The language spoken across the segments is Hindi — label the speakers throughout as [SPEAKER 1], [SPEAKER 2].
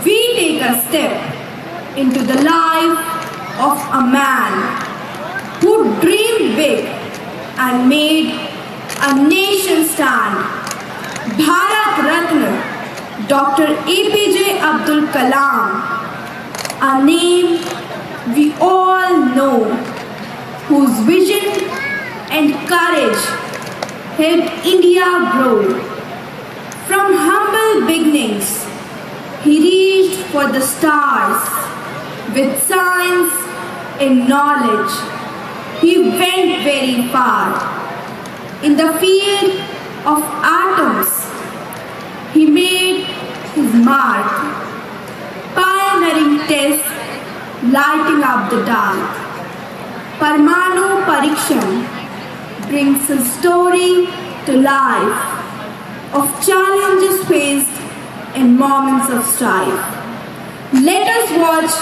[SPEAKER 1] we take a step into the life of a man who dreamed big and made a nation stand. Bharat Ratna, Dr. APJ Abdul Kalam, a name we all know, whose vision and courage helped India grow. From humble beginnings, he reached for the stars. With science and knowledge, he went very far. In the field of atoms, he made his mark, pioneering tests, lighting up the dark. Parmanu Parikshan brings his story to life of challenges faced and moments of strife. Let us watch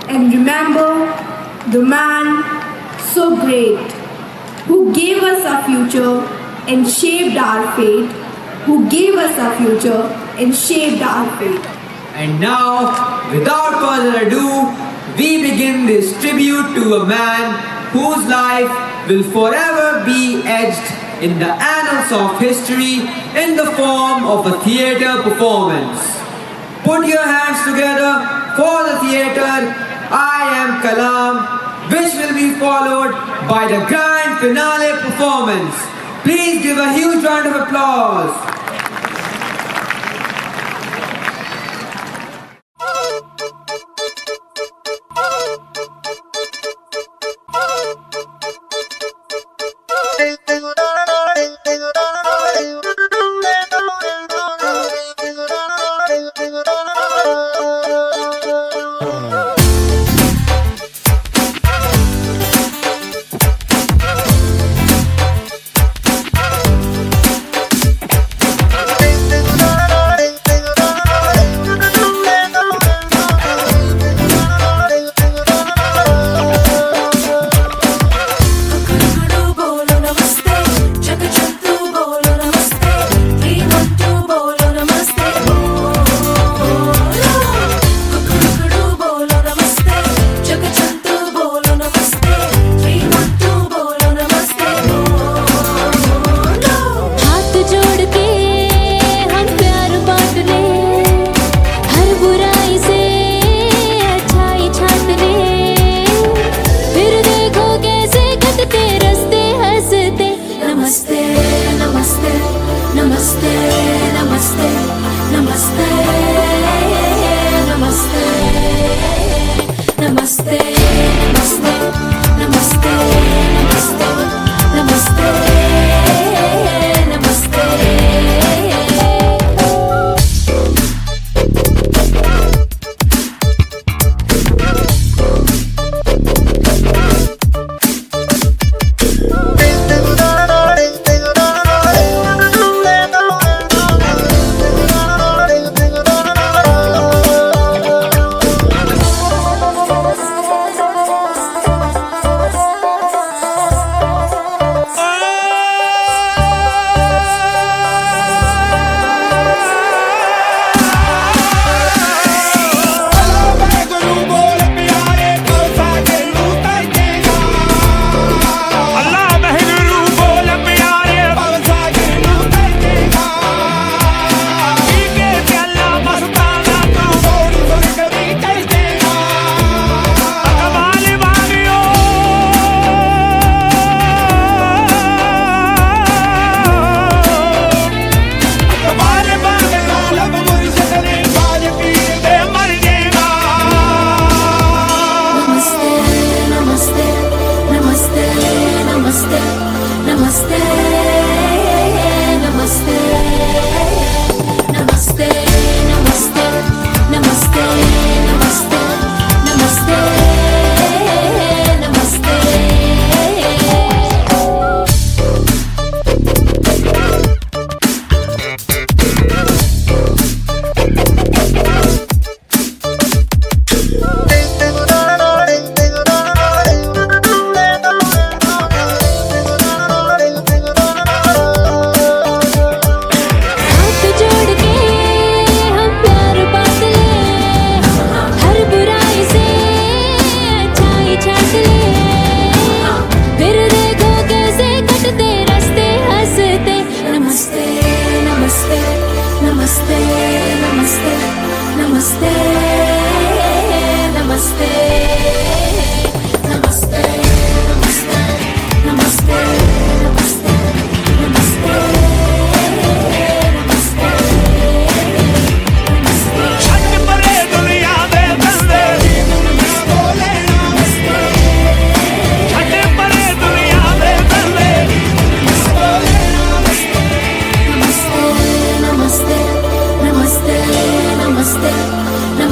[SPEAKER 1] and remember the man so great who gave us a future and shaped our fate, who gave us a future and shaped our fate.
[SPEAKER 2] And now, without further ado, we begin this tribute to a man whose life will forever be etched in the annals of history in the form of a theatre performance. Put your hands together for the theatre I Am Kalam, which will be followed by the grand finale performance. Please give a huge round of applause.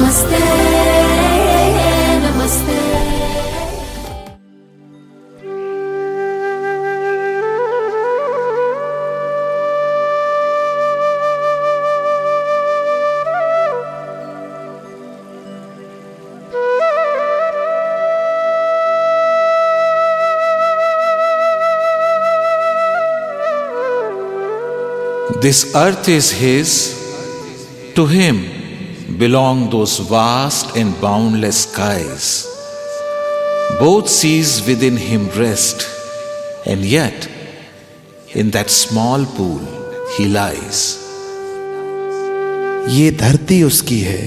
[SPEAKER 3] Namaste, namaste.
[SPEAKER 4] This earth is His, to Him belong those vast and boundless skies. Both seas within Him rest, and yet in that small pool He lies.
[SPEAKER 5] ये धरती उसकी है,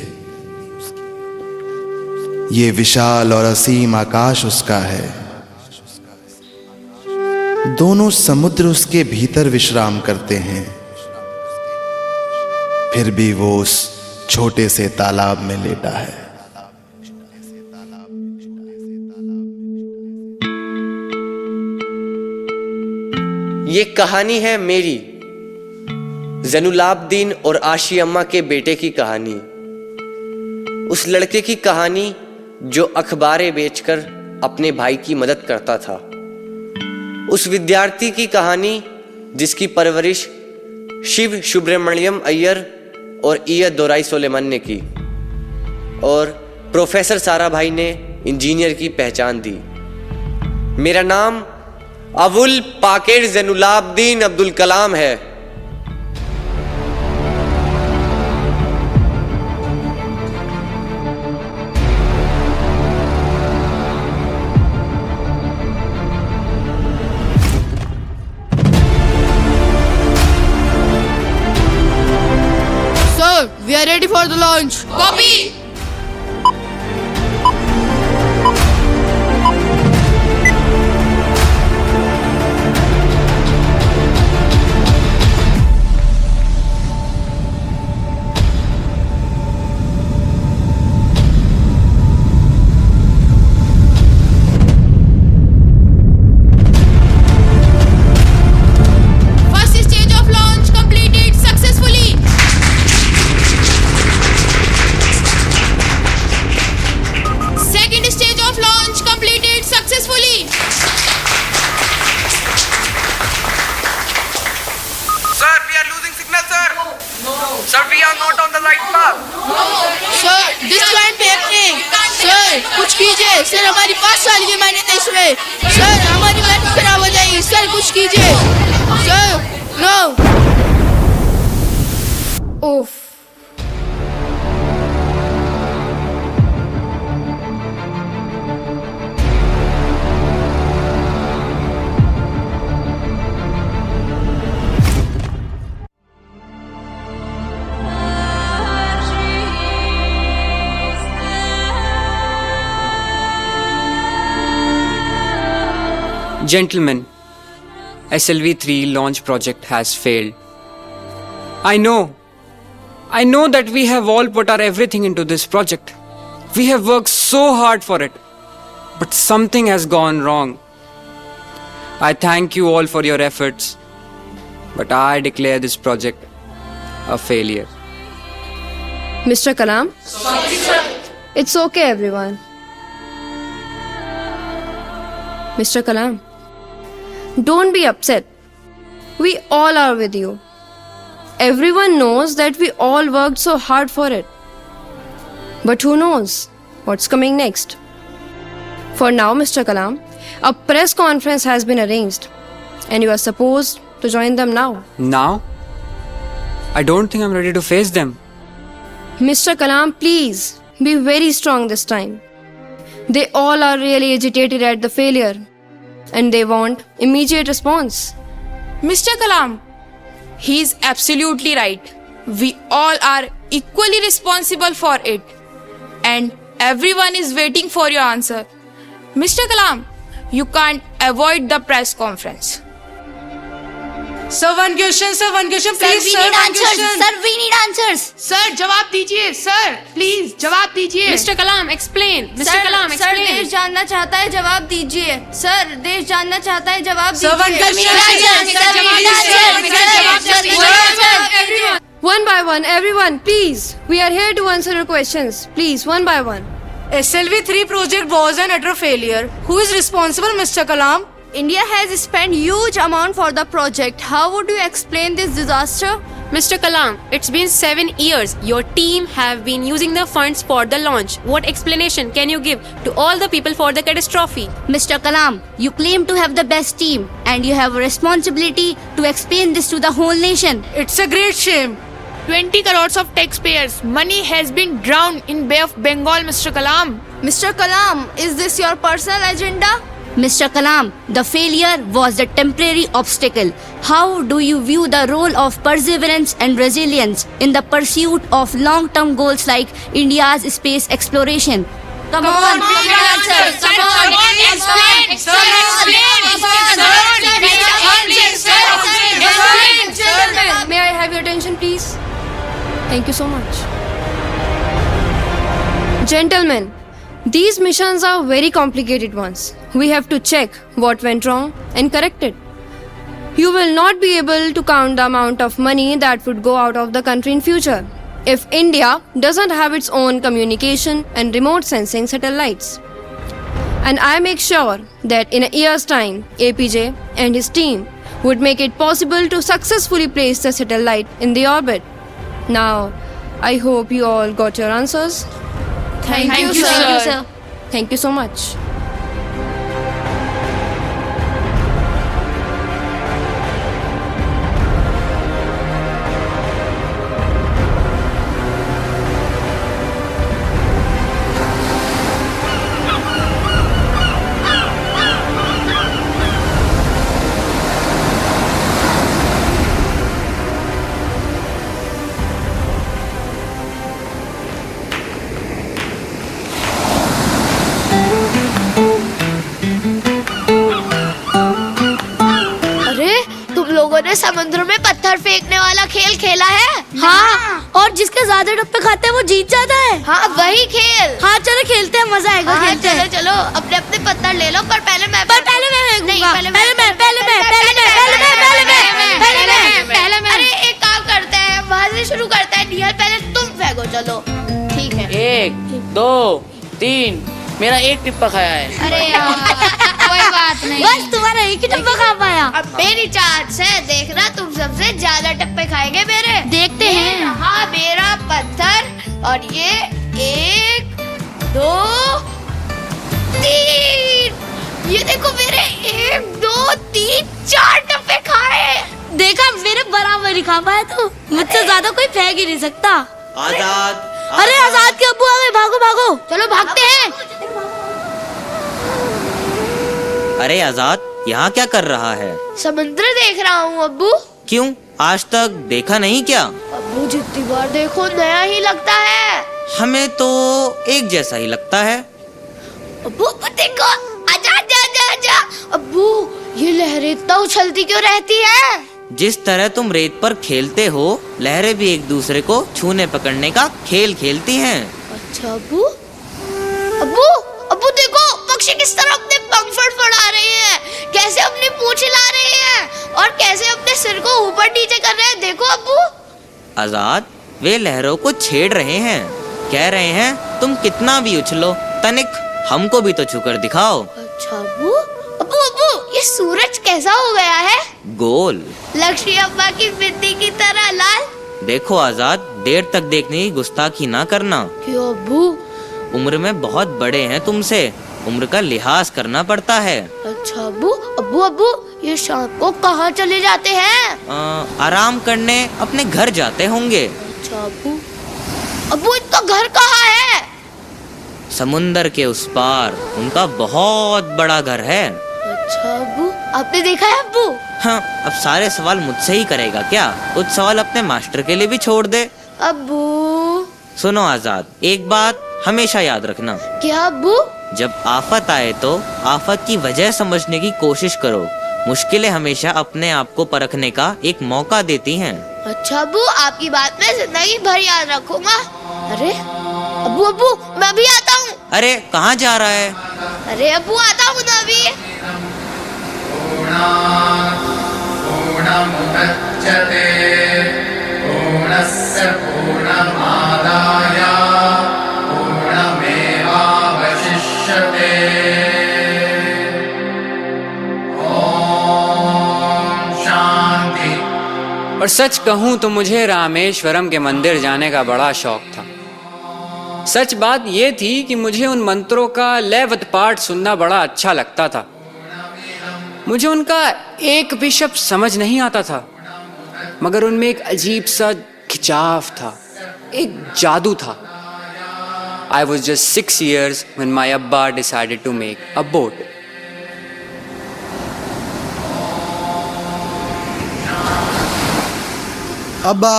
[SPEAKER 5] ये विशाल और असीम आकाश उसका है। दोनों समुद्र उसके भीतर विश्राम करते हैं, फिर भी वो उस छोटे से तालाब में लेटा है।
[SPEAKER 6] ये कहानी है मेरी, ज़ैनुलाब्दीन और आशी अम्मा के बेटे की कहानी। उस लड़के की कहानी जो अखबारें बेचकर अपने भाई की मदद करता था। उस विद्यार्थी की कहानी जिसकी परवरिश शिव सुब्रमण्यम अय्यर और ईयत दोराई सोलेमन ने की, और प्रोफेसर सारा भाई ने इंजीनियर की पहचान दी। मेरा नाम अबुल पाकिर ज़ैनुलाब्दीन अब्दुल कलाम है।
[SPEAKER 7] We are ready for the launch. Copy. First stage of launch completed successfully. Second stage of launch completed successfully.
[SPEAKER 8] Sir, we are losing signal, sir. Sir, we are not on the right path.
[SPEAKER 7] Sir, this can't be happening. Sir, कुछ कीजिए. Sir, हमारी 5 साल की मेहनत है इसमें. Sir, हमारी मेहनत खराब हो जाएगी. Sir, कुछ कीजिए. Sir, no. Oof.
[SPEAKER 9] Gentlemen, SLV-3 launch project has failed. I know that we have all put our everything into this project. We have worked so hard for it, but something has gone wrong. I thank you all for your efforts, but I declare this project a failure.
[SPEAKER 10] Mr. Kalam? It's okay, everyone. Mr. Kalam, don't be upset. We all are with you. Everyone knows that we all worked so hard for it. But who knows what's coming next? For now, Mr. Kalam, a press conference has been arranged and you are supposed to join them now.
[SPEAKER 9] Now? I don't think I'm ready to face them.
[SPEAKER 10] Mr. Kalam, please be very strong this time. They all are really agitated at the failure and they want immediate response.
[SPEAKER 7] Mr. Kalam, he is absolutely right. We all are equally responsible for it. And everyone is waiting for your answer. Mr. Kalam, you can't avoid the press conference. Sir, one question, please, sir, one question.
[SPEAKER 10] Sir, we need answers.
[SPEAKER 7] Sir, जवाब दीजिए, sir, please, जवाब दीजिए.
[SPEAKER 10] Mr. Kalam, explain. Mr. Kalam, explain. Sir, देश जानना चाहता है, जवाब दीजिए. सर, देश जानना चाहता है, जवाब दीजिए.
[SPEAKER 7] Sir, one question.
[SPEAKER 10] One by one, everyone, please. We are here to answer your questions. Please, one by one.
[SPEAKER 7] SLV3 project was an utter failure. Who is responsible, Mr. Kalam?
[SPEAKER 10] India has spent huge amount for the project. How would you explain this disaster?
[SPEAKER 3] Mr. Kalam, it's been 7 years. Your team have been using the funds for the launch. What explanation can you give to all the people for the catastrophe?
[SPEAKER 10] Mr. Kalam, you claim to have the best team and you have a responsibility to explain this to the whole nation.
[SPEAKER 7] It's a great shame.
[SPEAKER 11] 20 crores of taxpayers' money has been drowned in Bay of Bengal, Mr. Kalam.
[SPEAKER 10] Mr. Kalam, is this your personal agenda? Mr. Kalam, the failure was the temporary obstacle. How do you view the role of perseverance and resilience in the pursuit of long-term goals like India's space exploration? Come on, we need answers. Come on, explain. Gentlemen, may I have your attention, please? Thank you so much. Gentlemen, these missions are very complicated ones. We have to check what went wrong and correct it. You will not be able to count the amount of money that would go out of the country in future if India doesn't have its own communication and remote sensing satellites. And I make sure that in a year's time, APJ and his team would make it possible to successfully place the satellite in the orbit. Now, I hope you all got your answers. Thank you, sir. Thank you so much.
[SPEAKER 11] लोगों ने समुद्र में पत्थर फेंकने वाला खेल खेला है?
[SPEAKER 10] हाँ, और जिसके ज्यादा डब्बे खाते हैं वो जीत जाता है.
[SPEAKER 11] हाँ, वही खेल.
[SPEAKER 10] हाँ, चलो खेलते हैं, मजा आएगा.
[SPEAKER 11] हाँ,
[SPEAKER 10] खेलते हैं.
[SPEAKER 11] चलो अपने अपने पत्थर ले लो, पर पहले मैं
[SPEAKER 10] फेंकूंगा.
[SPEAKER 11] पहले मैं. अरे एक काम करते हैं, वहाँ से शुरू करते हैं. निहाल पहले तुम फेंको, चलो. ठीक है.
[SPEAKER 12] 1 2 3 मेरा एक टिप्पा खाया है.
[SPEAKER 11] अरे यार, कोई बात नहीं.
[SPEAKER 10] बस तुम्हारा एक ही डब्बा खा पाया.
[SPEAKER 11] अब मेरी चांस है, देखना तुम सबसे ज्यादा टप्पे खाएंगे मेरे.
[SPEAKER 10] देखते हैं.
[SPEAKER 11] हाँ, मेरा पत्थर और ये 1 2 3. ये देखो मेरे 1 2 3 4 टप्पे खाए.
[SPEAKER 10] देखा, मेरे बराबर ही खा पाया. तो मुझसे ज्यादा कोई फेंक ही नहीं सकता.
[SPEAKER 6] आजाद.
[SPEAKER 10] अरे आजाद के अब्बू आ गए, भागो भागो.
[SPEAKER 11] चलो भागते हैं.
[SPEAKER 6] अरे आजाद, यहाँ क्या कर रहा है?
[SPEAKER 11] समुद्र देख रहा हूँ अब्बू.
[SPEAKER 6] क्यों, आज तक देखा नहीं क्या?
[SPEAKER 11] अब्बू जितनी बार देखो नया ही लगता है.
[SPEAKER 6] हमें तो एक जैसा ही लगता है.
[SPEAKER 11] अब्बू देखो, आजा आजा आजा आजा. अब्बू, ये लहरें इतना उछलती क्यों रहती है?
[SPEAKER 6] जिस तरह तुम रेत पर खेलते हो, लहरें भी एक दूसरे को छूने पकड़ने का खेल खेलती हैं.
[SPEAKER 11] अच्छा अब्बू. अब्बू अब्बू देखो, पक्षी किस तरह अपने पंख फड़फड़ा रहे हैं, कैसे अपनी पूंछ हिला रहे हैं और कैसे अपने सिर को ऊपर नीचे कर रहे हैं. देखो अब्बू.
[SPEAKER 6] आजाद, वे लहरों को छेड़ रहे हैं. कह रहे हैं तुम कितना भी उछलो, तनिक हमको भी तो छूकर दिखाओ.
[SPEAKER 11] अच्छा अब्बू. अब्बू अब्बू, ये सूरज कैसा हो गया है?
[SPEAKER 6] गोल.
[SPEAKER 11] लक्ष्मी अम्मा की बिंदी की तरह लाल.
[SPEAKER 6] देखो आजाद, देर तक देखने की गुस्ताखी ना करना.
[SPEAKER 11] क्यों अब्बू?
[SPEAKER 6] उम्र में बहुत बड़े हैं तुमसे, उम्र का लिहाज करना पड़ता है.
[SPEAKER 11] अच्छा अब्बू. अब्बू अब्बू, ये शाम को कहाँ चले जाते हैं?
[SPEAKER 6] आराम करने अपने घर जाते होंगे.
[SPEAKER 11] अच्छा अब्बू. अब्बू, इनका घर कहाँ है?
[SPEAKER 6] समुंदर के उस पार उनका बहुत बड़ा घर है.
[SPEAKER 11] अच्छा अब्बू, आपने देखा है अब्बू?
[SPEAKER 6] हाँ, अब सारे सवाल मुझसे ही करेगा क्या? कुछ सवाल अपने मास्टर के लिए भी छोड़ दे.
[SPEAKER 11] अब्बू.
[SPEAKER 6] सुनो आजाद, एक बात हमेशा याद रखना.
[SPEAKER 11] क्या अब्बू?
[SPEAKER 6] जब आफत आए तो आफत की वजह समझने की कोशिश करो,
[SPEAKER 12] मुश्किलें हमेशा अपने आप को परखने का एक मौका देती हैं।
[SPEAKER 11] अच्छा अब्बू, आपकी बात मैं जिंदगी भर याद रखूंगा। अरे अब्बू अब्बू, मैं भी आता हूँ।
[SPEAKER 12] अरे कहाँ जा रहा है?
[SPEAKER 11] अरे अब्बू, आता हूँ ना अभी।
[SPEAKER 5] पूर्णस्य पूर्णमादाय पूर्णमेवावशिष्यते। ओम शांति।
[SPEAKER 9] और सच कहूं तो मुझे रामेश्वरम के मंदिर जाने का बड़ा शौक था। सच बात यह थी कि मुझे उन मंत्रों का लयबद्ध पाठ सुनना बड़ा अच्छा लगता था। मुझे उनका एक भी शब्द समझ नहीं आता था, मगर उनमें एक अजीब सा खिंचाव था, एक जादू था। I was just 6 years when my Abba decided to make a boat.
[SPEAKER 5] अब्बा,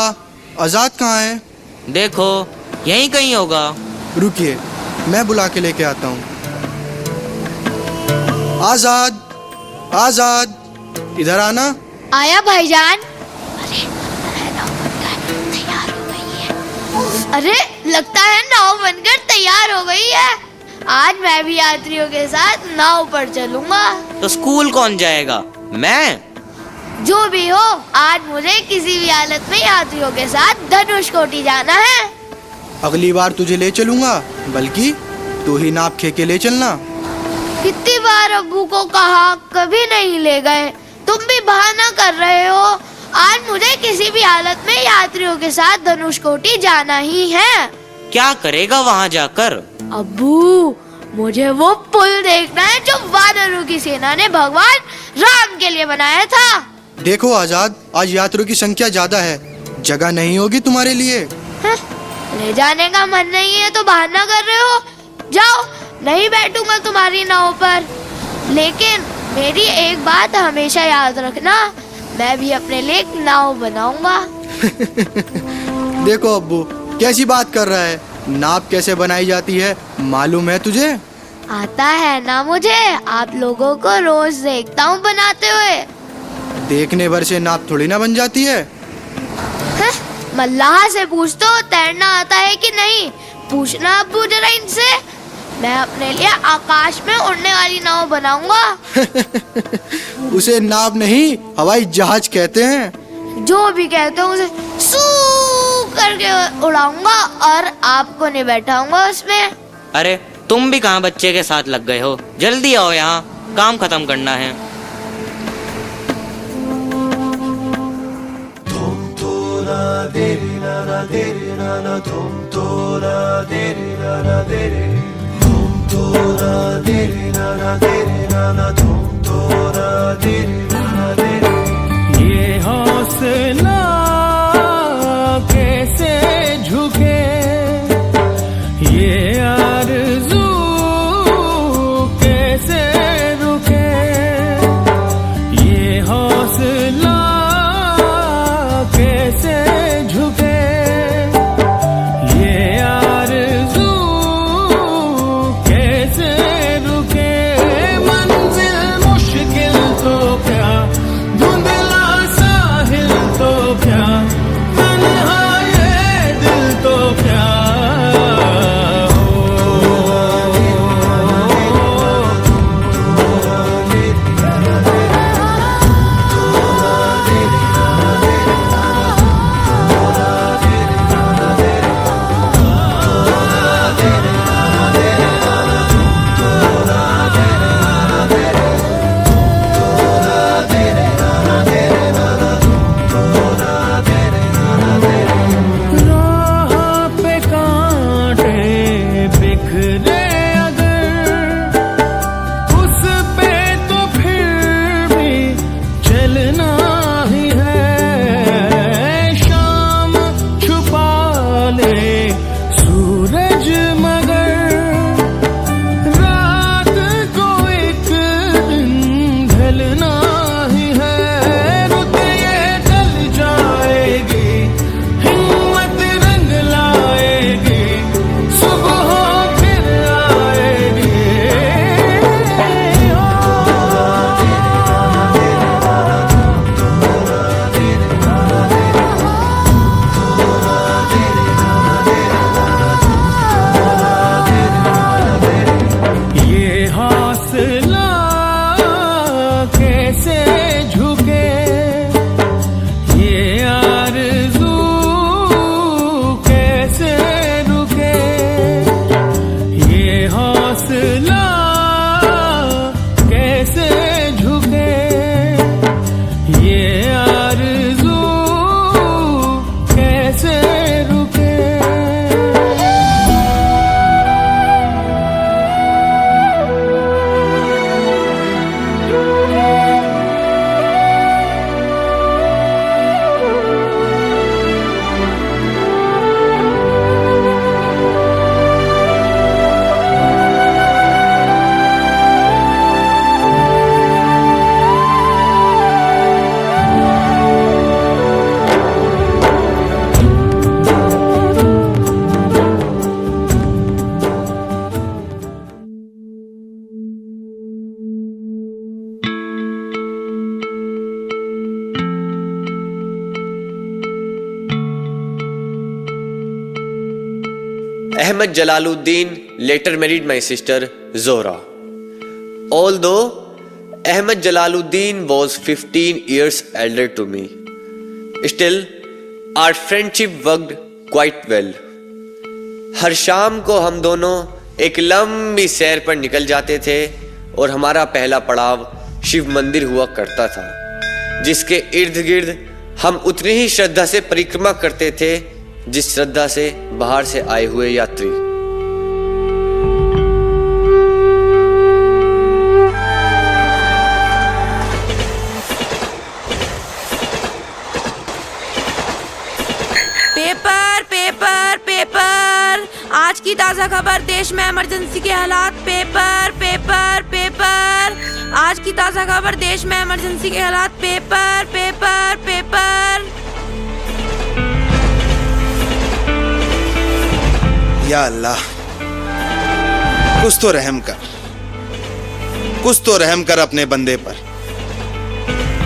[SPEAKER 5] आजाद कहाँ है?
[SPEAKER 12] देखो, यहीं कहीं होगा।
[SPEAKER 5] रुकिए, मैं बुला के लेके आता हूँ। आजाद, आजाद, इधर आना।
[SPEAKER 11] आया भाईजान। अरे नाव बनकर तैयार हो गई है। अरे लगता है नाव बनकर तैयार हो गई है। आज मैं भी यात्रियों के साथ नाव पर चलूंगा।
[SPEAKER 12] तो स्कूल कौन जाएगा? मैं?
[SPEAKER 11] जो भी हो, आज मुझे किसी भी हालत में यात्रियों के साथ धनुषकोटी जाना है।
[SPEAKER 5] अगली बार तुझे ले चलूंगा, बल्कि तू ही नाप खे के ले चलना।
[SPEAKER 11] कितनी बार अब्बू को कहा, कभी नहीं ले गए। तुम भी बहाना कर रहे हो। आज मुझे किसी भी हालत में यात्रियों के साथ धनुषकोटी जाना ही है।
[SPEAKER 12] क्या करेगा वहाँ जाकर?
[SPEAKER 11] अब्बू, मुझे वो पुल देखना है जो वानरों की सेना ने भगवान राम के लिए बनाया था।
[SPEAKER 5] देखो आजाद, आज यात्रियों की संख्या ज्यादा है, जगह नहीं होगी तुम्हारे लिए।
[SPEAKER 11] ले जाने का मन नहीं है तो बहाना कर रहे हो। जाओ, नहीं बैठूंगा तुम्हारी नाव पर। लेकिन मेरी एक बात हमेशा याद रखना, मैं भी अपने लिए एक नाव बनाऊंगा।
[SPEAKER 5] देखो अब्बू, कैसी बात कर रहा है। नाव कैसे बनाई जाती है मालूम है तुझे?
[SPEAKER 11] आता है ना मुझे, आप लोगों को रोज देखता हूँ बनाते हुए।
[SPEAKER 5] देखने भर से नाव थोड़ी ना बन जाती है।
[SPEAKER 11] मल्लाह से पूछ तो तैरना आता है कि नहीं। पूछना अब्बू जरा इनसे। मैं अपने लिए आकाश में उड़ने वाली नाव बनाऊंगा।
[SPEAKER 5] उसे नाव नहीं, हवाई जहाज कहते हैं।
[SPEAKER 11] जो भी कहते हो उसे सू करके उड़ाऊंगा और आपको नहीं बैठाऊंगा उसमें।
[SPEAKER 12] अरे तुम भी कहाँ बच्चे के साथ लग गए हो? जल्दी आओ, यहाँ काम खत्म करना है।
[SPEAKER 13] ये हौसला कैसे झुके, ये आरज़ू कैसे रुके। ये हौसला कैसे झुके, ये आरज़ू कैसे रुके। मंजिल मुश्किल तो क्या, धुंधला साहिल तो क्या, तन्हा ये दिल तो क्या।
[SPEAKER 6] Ahmad Jalaluddin later married my sister Zohra. Although Ahmad Jalaluddin was 15 years elder to me, still our friendship worked quite well. हर शाम को हम दोनों एक लंबी सैर पर निकल जाते थे और हमारा पहला पड़ाव शिव मंदिर हुआ करता था, जिसके इर्द गिर्द हम उतनी ही श्रद्धा से परिक्रमा करते थे जिस श्रद्धा से बाहर से आए हुए यात्री।
[SPEAKER 7] पेपर पेपर पेपर, आज की ताजा खबर, देश में इमरजेंसी के हालात। पेपर पेपर पेपर, आज की ताजा खबर, देश में इमरजेंसी के हालात। Paper paper paper.
[SPEAKER 5] या अल्लाह, कुछ तो रहम कर, कुछ तो रहम कर अपने बंदे पर।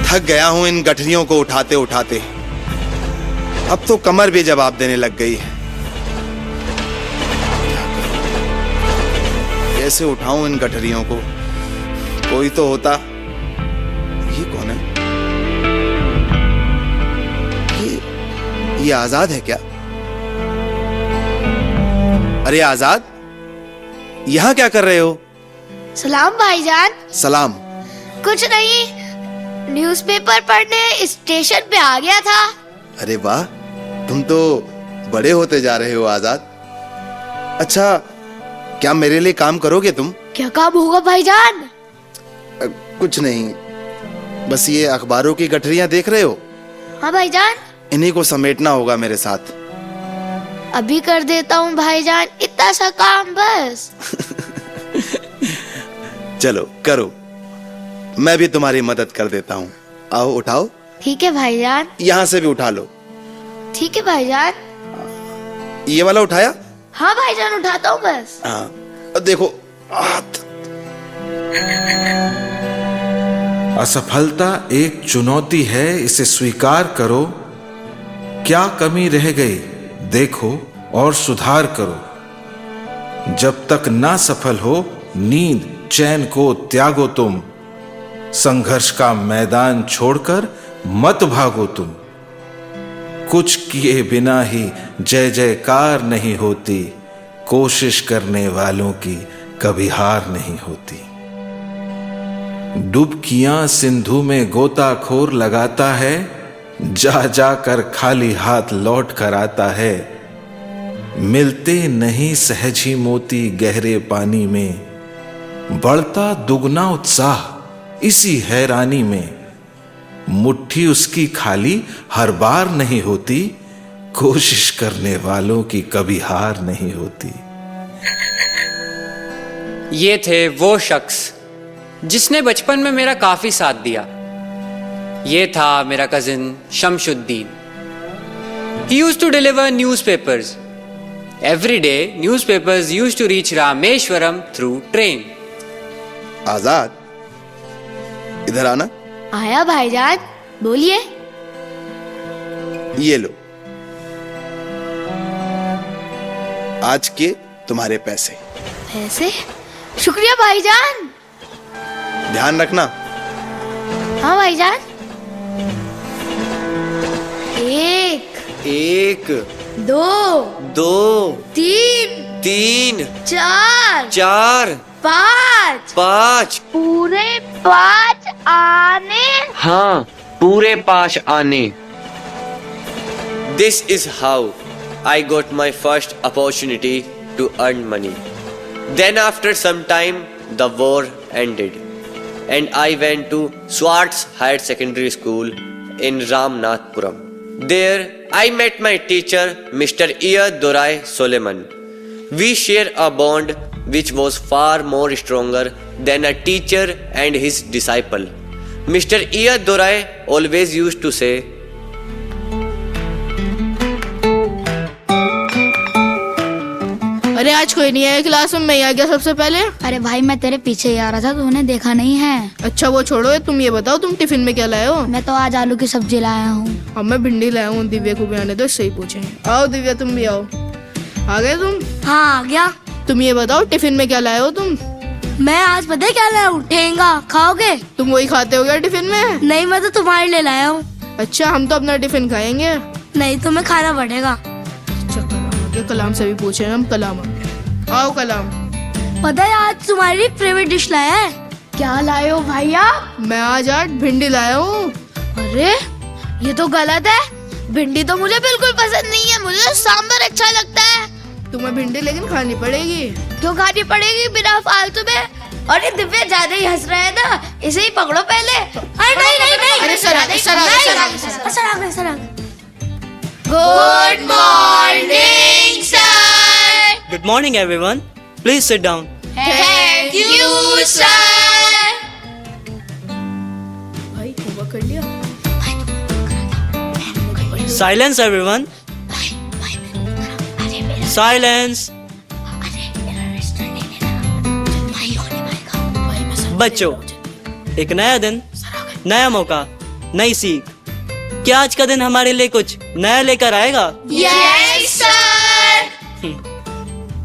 [SPEAKER 5] थक गया हूं इन गठरियों को उठाते उठाते, अब तो कमर भी जवाब देने लग गई है। कैसे उठाऊं इन गठरियों को? कोई तो होता। ये कौन है? ये आजाद है क्या? अरे आजाद, यहां क्या कर रहे हो?
[SPEAKER 11] सलाम भाईजान।
[SPEAKER 5] सलाम।
[SPEAKER 11] कुछ नहीं, न्यूज़पेपर पढ़ने स्टेशन पे आ गया था।
[SPEAKER 5] अरे वाह, तुम तो बड़े होते जा रहे हो आजाद। अच्छा, क्या मेरे लिए काम करोगे तुम?
[SPEAKER 11] क्या काम होगा भाईजान?
[SPEAKER 5] कुछ नहीं, बस ये अखबारों की गठरियां देख रहे हो?
[SPEAKER 11] हाँ भाईजान।
[SPEAKER 5] इन्हीं को समेटना होगा मेरे साथ।
[SPEAKER 11] अभी कर देता हूँ भाईजान, इतना सा काम बस।
[SPEAKER 5] चलो करो, मैं भी तुम्हारी मदद कर देता हूँ। आओ उठाओ।
[SPEAKER 11] ठीक है भाईजान।
[SPEAKER 5] यहाँ से भी उठा लो।
[SPEAKER 11] ठीक है भाईजान।
[SPEAKER 5] ये वाला उठाया?
[SPEAKER 11] हाँ भाईजान, उठाता हूँ बस।
[SPEAKER 5] हाँ, देखो हाथ।
[SPEAKER 4] असफलता एक चुनौती है, इसे स्वीकार करो। क्या कमी रह गई देखो और सुधार करो। जब तक ना सफल हो, नींद चैन को त्यागो तुम। संघर्ष का मैदान छोड़कर मत भागो तुम। कुछ किए बिना ही जय जयकार नहीं होती, कोशिश करने वालों की कभी हार नहीं होती। डुबकियां सिंधु में गोताखोर लगाता है, जा जाकर खाली हाथ लौट कर आता है। मिलते नहीं सहज ही मोती गहरे पानी में, बढ़ता दुगना उत्साह इसी हैरानी में। मुट्ठी उसकी खाली हर बार नहीं होती, कोशिश करने वालों की कभी हार नहीं होती।
[SPEAKER 9] ये थे वो शख्स जिसने बचपन में मेरा काफी साथ दिया। ये था मेरा cousin Shamshuddin. He used to deliver newspapers. Every day, newspapers used to reach Rameshwaram through train.
[SPEAKER 5] आजाद, इधर आना।
[SPEAKER 11] आया भाईजान, बोलिए।
[SPEAKER 5] ये लो, आज के तुम्हारे पैसे।
[SPEAKER 11] पैसे? शुक्रिया भाईजान।
[SPEAKER 5] ध्यान रखना।
[SPEAKER 11] हाँ भाईजान। एक, दो, तीन, चार, पाँच। पूरे 5 आने।
[SPEAKER 6] हाँ, पूरे 5 आने। This is how I got my first opportunity to earn money. Then after some time, the war ended, and I went to Swartz Higher Secondary School in Ramnathpuram. There, I met my teacher, Mr. Iyad Soleman. We share a bond which was far more stronger than a teacher and his disciple. Mr. Iyad always used to say,
[SPEAKER 7] अरे आज कोई नहीं आया क्लास में, मैं ही आ गया सबसे पहले।
[SPEAKER 11] अरे भाई, मैं तेरे पीछे ही आ रहा था, तूने देखा नहीं है।
[SPEAKER 7] अच्छा वो छोड़ो, तुम ये बताओ तुम टिफिन में क्या लाए हो?
[SPEAKER 11] मैं तो आज आलू की सब्जी लाया हूँ।
[SPEAKER 7] अब मैं भिंडी लाया हूँ, दिव्या को भी आने दो, सही पूछे। आओ दिव्या, तुम भी आओ।
[SPEAKER 1] आ गए तुम?
[SPEAKER 11] हाँ आ गया।
[SPEAKER 1] तुम ये बताओ टिफिन में क्या लाए हो तुम?
[SPEAKER 11] मैं आज पता है क्या लाया हूँ? ठेंगा। खाओगे?
[SPEAKER 1] तुम वही खाते हो क्या टिफिन में?
[SPEAKER 11] नहीं, मैं तो तुम्हारे लिए लाया हूँ।
[SPEAKER 1] अच्छा, हम तो अपना टिफिन खाएंगे।
[SPEAKER 11] नहीं, तुम्हें खाना पड़ेगा।
[SPEAKER 1] अच्छा, कलाम से भी पूछे हम। कलाम आओ। कलाम,
[SPEAKER 11] पता है आज तुम्हारी फेवरेट डिश लाया है। क्या लाए हो भैया?
[SPEAKER 1] मैं आज भिंडी लाया हूँ।
[SPEAKER 11] अरे ये तो गलत है, भिंडी तो मुझे बिल्कुल पसंद नहीं है, मुझे तो सांभर अच्छा लगता है।
[SPEAKER 1] तुम्हें भिंडी लेकिन खानी पड़ेगी।
[SPEAKER 11] क्यों खानी पड़ेगी बिना फालतू में? अरे दिव्या ज्यादा ही हंस रहा है ना, इसे ही पकड़ो पहले। अरे नहीं।
[SPEAKER 1] अरे सर आ गए।
[SPEAKER 11] Good morning sir.
[SPEAKER 12] Good morning everyone, please sit down.
[SPEAKER 11] Thank you sir.
[SPEAKER 1] भाई होमवर्क कर लिया?
[SPEAKER 12] Silence everyone, silence. बच्चों, एक नया दिन, नया मौका, नई सीख। क्या आज का दिन हमारे लिए कुछ नया लेकर आएगा?
[SPEAKER 11] Yes sir.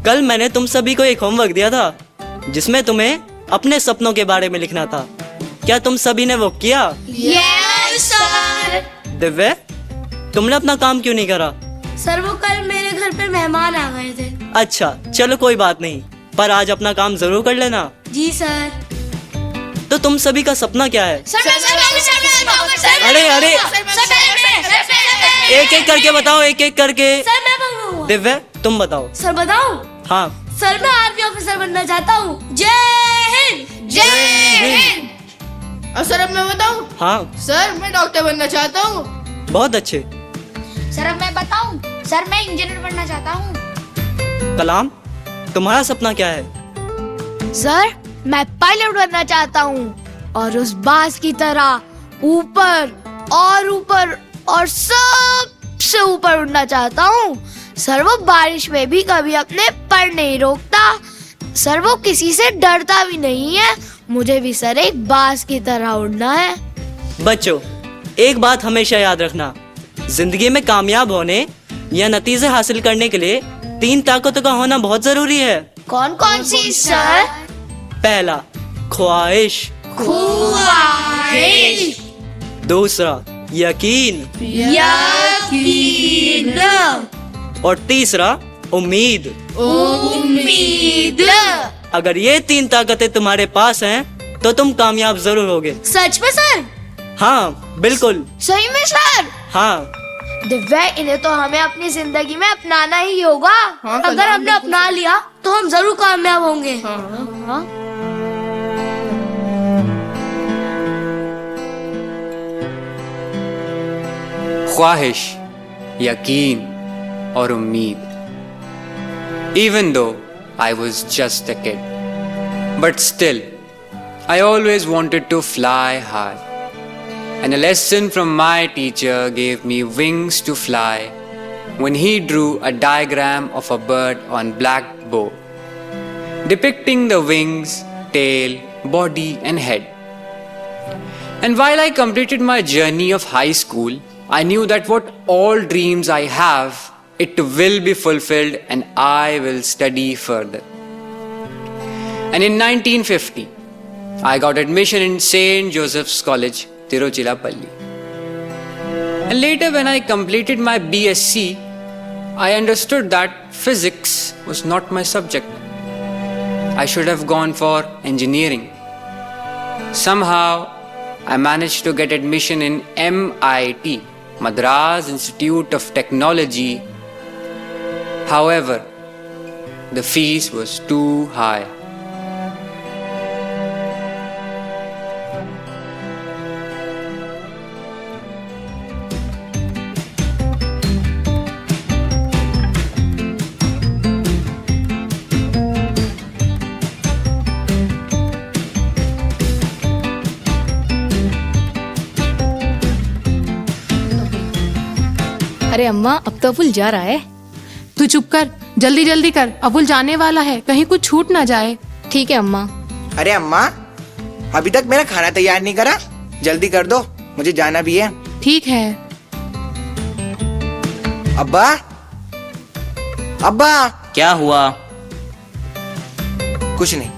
[SPEAKER 12] कल मैंने तुम सभी को एक होमवर्क दिया था जिसमें तुम्हें अपने सपनों के बारे में लिखना था। क्या तुम सभी ने वो किया?
[SPEAKER 11] Yes sir.
[SPEAKER 12] दिव्या, तुमने अपना काम क्यों नहीं करा?
[SPEAKER 11] सर वो कल मेरे घर पे मेहमान आ गए थे।
[SPEAKER 12] अच्छा, चलो कोई बात नहीं, पर आज अपना काम जरूर कर लेना।
[SPEAKER 11] जी सर।
[SPEAKER 12] तो तुम सभी का सपना क्या है? अरे एक एक करके बताओ, एक एक करके।
[SPEAKER 11] सर मैं बोलूँगा।
[SPEAKER 12] दिव्या, तुम बताओ।
[SPEAKER 11] सर बताऊं?
[SPEAKER 12] हाँ।
[SPEAKER 11] सर मैं आर्मी ऑफिसर बनना चाहता हूँ। जय हिंद। जय हिंद।
[SPEAKER 1] और सर अब मैं बताऊं?
[SPEAKER 12] हाँ।
[SPEAKER 1] सर मैं डॉक्टर बनना चाहता हूँ।
[SPEAKER 12] बहुत अच्छे।
[SPEAKER 11] सर अब मैं बताऊं? सर मैं इंजीनियर बनना चाहता हूँ।
[SPEAKER 12] कलाम, तुम्हारा सपना क्या है?
[SPEAKER 11] सर मैं पायलट बनना चाहता हूँ और उस बाज की तरह ऊपर और सबसे ऊपर उड़ना चाहता हूँ। सर वो बारिश में भी कभी अपने पर नहीं रोकता। सर वो किसी से डरता भी नहीं है। मुझे भी सर एक बाज की तरह उड़ना है।
[SPEAKER 12] बच्चों, एक बात हमेशा याद रखना, जिंदगी में कामयाब होने या नतीजे हासिल करने के लिए 3 ताकतों का होना बहुत जरूरी है।
[SPEAKER 11] कौन कौन सी सर?
[SPEAKER 12] पहला, ख्वाहिश।
[SPEAKER 11] ख्वाहिश।
[SPEAKER 12] दूसरा, यकीन।
[SPEAKER 11] यकीन।
[SPEAKER 12] और तीसरा, उम्मीद।
[SPEAKER 11] उम्मीद।
[SPEAKER 12] अगर ये 3 ताकतें तुम्हारे पास हैं, तो तुम कामयाब जरूर होगे।
[SPEAKER 11] सच में सर?
[SPEAKER 12] हाँ बिल्कुल।
[SPEAKER 11] सही में सर?
[SPEAKER 12] हाँ।
[SPEAKER 11] दिव्या, इन्हें तो हमें अपनी जिंदगी में अपनाना ही होगा।
[SPEAKER 1] हाँ,
[SPEAKER 11] अगर हमने अपना लिया तो हम जरूर कामयाब होंगे।
[SPEAKER 1] हाँ।
[SPEAKER 9] ख्वाहिश, यकीन और उम्मीद। Even though I was just a kid, but still, I always wanted to fly high. And a lesson from my teacher gave me wings to fly when he drew a diagram of a bird on blackboard, depicting the wings, tail, body and head. And while I completed my journey of high school, I knew that what all dreams I have, it will be fulfilled and I will study further. And in 1950, I got admission in St. Joseph's College, Tiruchirappalli. And later when I completed my BSc, I understood that physics was not my subject. I should have gone for engineering. Somehow, I managed to get admission in MIT, Madras Institute of Technology. However, the fees was too high.
[SPEAKER 14] अरे अम्मा, अब तो अबुल जा रहा है। तू चुप कर, जल्दी जल्दी कर, अबुल जाने वाला है, कहीं कुछ छूट ना जाए। ठीक है अम्मा।
[SPEAKER 15] अरे अम्मा, अभी तक मेरा खाना तैयार नहीं करा, जल्दी कर दो, मुझे जाना भी है।
[SPEAKER 14] ठीक है।
[SPEAKER 15] अब्बा, अब्बा।
[SPEAKER 12] क्या हुआ?
[SPEAKER 15] कुछ नहीं।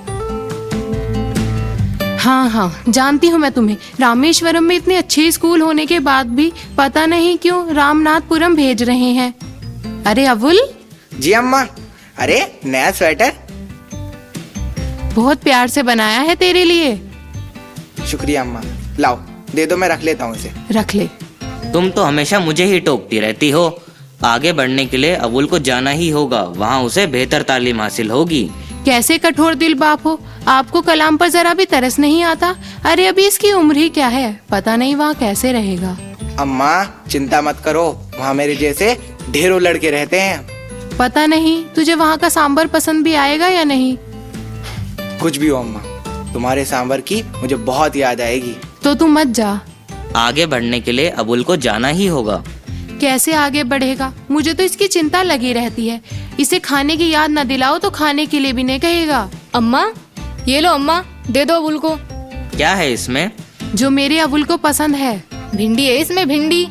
[SPEAKER 14] हाँ हाँ, जानती हूँ मैं तुम्हें। रामेश्वरम में इतने अच्छे स्कूल होने के बाद भी पता नहीं क्यों रामनाथपुरम भेज रहे हैं। अरे अबुल।
[SPEAKER 15] जी अम्मा। अरे नया स्वेटर
[SPEAKER 14] बहुत प्यार से बनाया है तेरे लिए।
[SPEAKER 15] शुक्रिया अम्मा। लाओ दे दो, मैं रख लेता हूँ इसे।
[SPEAKER 14] रख ले।
[SPEAKER 12] तुम तो हमेशा मुझे ही टोकती रहती हो। आगे बढ़ने के लिए अबुल को जाना ही होगा, वहाँ उसे बेहतर तालीम हासिल होगी।
[SPEAKER 14] कैसे कठोर दिल बाप हो, आपको कलाम पर जरा भी तरस नहीं आता? अरे अभी इसकी उम्र ही क्या है, पता नहीं वहाँ कैसे रहेगा।
[SPEAKER 15] अम्मा चिंता मत करो, वहाँ मेरे जैसे ढेरों लड़के रहते हैं।
[SPEAKER 14] पता नहीं तुझे वहाँ का सांबर पसंद भी आएगा या नहीं।
[SPEAKER 15] कुछ भी हो अम्मा, तुम्हारे सांबर की मुझे बहुत याद आएगी।
[SPEAKER 14] तो तू मत जा।
[SPEAKER 12] आगे बढ़ने के लिए अबुल को जाना ही होगा।
[SPEAKER 14] कैसे आगे बढ़ेगा, मुझे तो इसकी चिंता लगी रहती है। इसे खाने की याद न दिलाओ तो खाने के लिए भी नहीं कहेगा।
[SPEAKER 10] अम्मा ये लो अम्मा, दे दो अबुल को।
[SPEAKER 12] क्या है इसमें?
[SPEAKER 14] जो मेरे अबुल को पसंद है।
[SPEAKER 10] भिंडी है इसमें, भिंडी।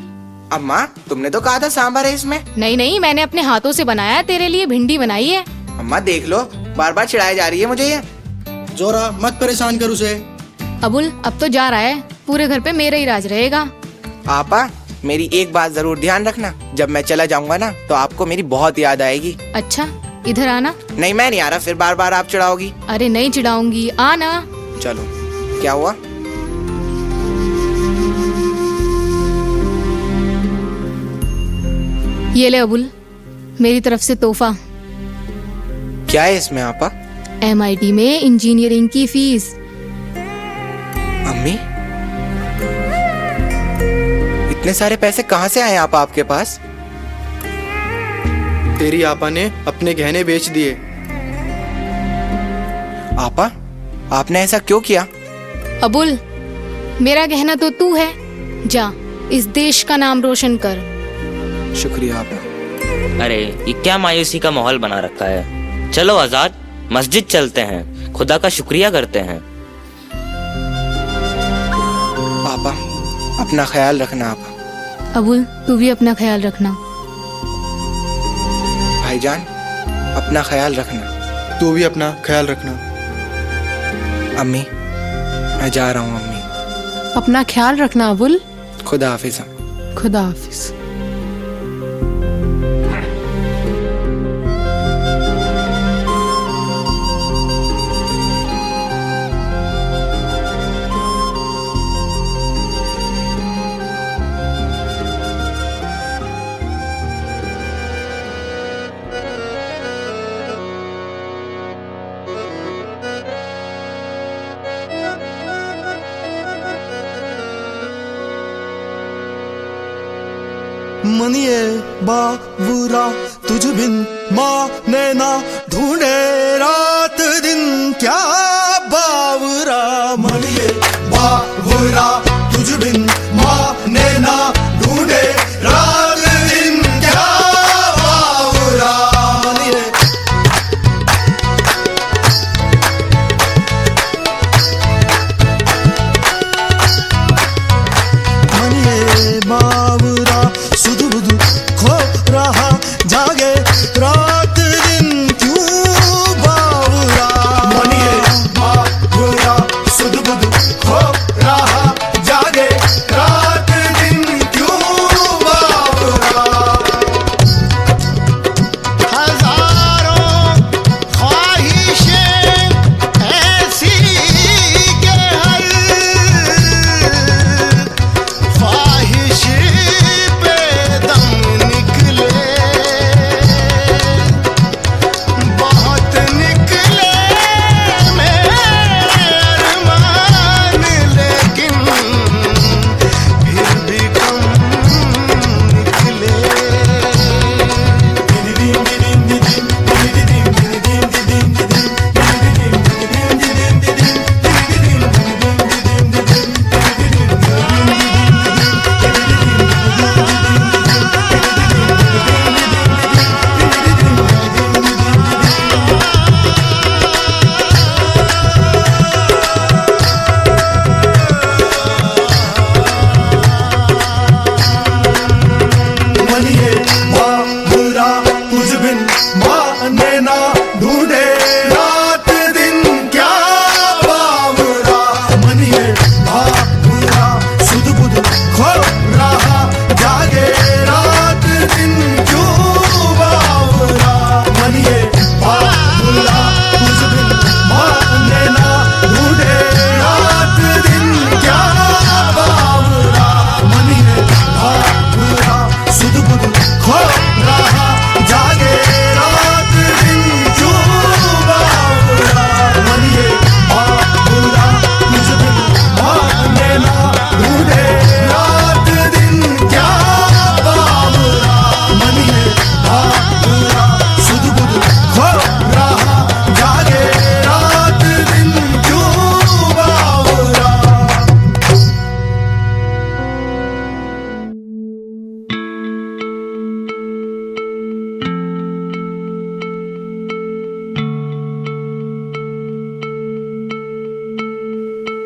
[SPEAKER 15] अम्मा तुमने तो कहा था सांबर है इसमें।
[SPEAKER 10] नहीं नहीं, मैंने अपने हाथों से बनाया है, तेरे लिए भिंडी बनाई है।
[SPEAKER 15] अम्मा देख लो, बार बार चिढ़ाई जा रही है मुझे ये।
[SPEAKER 16] जोरा मत परेशान कर उसे।
[SPEAKER 10] अबुल अब तो जा रहा है, पूरे घर पे मेरा ही राज रहेगा।
[SPEAKER 15] आपा मेरी एक बात जरूर ध्यान रखना, जब मैं चला जाऊंगा ना तो आपको मेरी बहुत याद आएगी।
[SPEAKER 10] अच्छा इधर आना।
[SPEAKER 15] नहीं मैं नहीं आ रहा, फिर बार बार आप चिढ़ाओगी।
[SPEAKER 10] अरे नहीं चिढ़ाऊंगी, आना।
[SPEAKER 15] चलो। क्या हुआ?
[SPEAKER 10] ये ले अबुल, मेरी तरफ से तोहफा।
[SPEAKER 15] क्या है इसमें आपा?
[SPEAKER 10] MIT में इंजीनियरिंग की फीस।
[SPEAKER 15] अम्मी इतने सारे पैसे कहाँ से आए आपके पास?
[SPEAKER 16] तेरी आपा ने अपने गहने बेच दिए।
[SPEAKER 15] आपा आपने ऐसा क्यों किया?
[SPEAKER 10] अबुल मेरा गहना तो तू है, जा इस देश का नाम रोशन कर।
[SPEAKER 15] शुक्रिया आपा।
[SPEAKER 12] अरे ये क्या मायूसी का माहौल बना रखा है। चलो आजाद, मस्जिद चलते हैं, खुदा का शुक्रिया करते हैं।
[SPEAKER 15] पापा अपना ख्याल रखना। आपा
[SPEAKER 10] अबुल तू भी अपना ख्याल रखना।
[SPEAKER 15] भाईजान अपना ख्याल रखना।
[SPEAKER 16] तू भी अपना ख्याल रखना।
[SPEAKER 15] अम्मी मैं जा रहा हूँ। अम्मी
[SPEAKER 14] अपना ख्याल रखना अबुल।
[SPEAKER 15] खुदा हाफिज।
[SPEAKER 14] खुदा हाफिज।
[SPEAKER 16] मनिए बावुरा तुझ बिन माँ नैना ढूंढे रात दिन। क्या बावुरा मनिए बावुरा तुझ बिन माँ नैना ढूंढे रात दिन। क्या बावुरा मनिए। मनिए बावुरा सुध बुध खो रहा जागे रात दिन। क्यों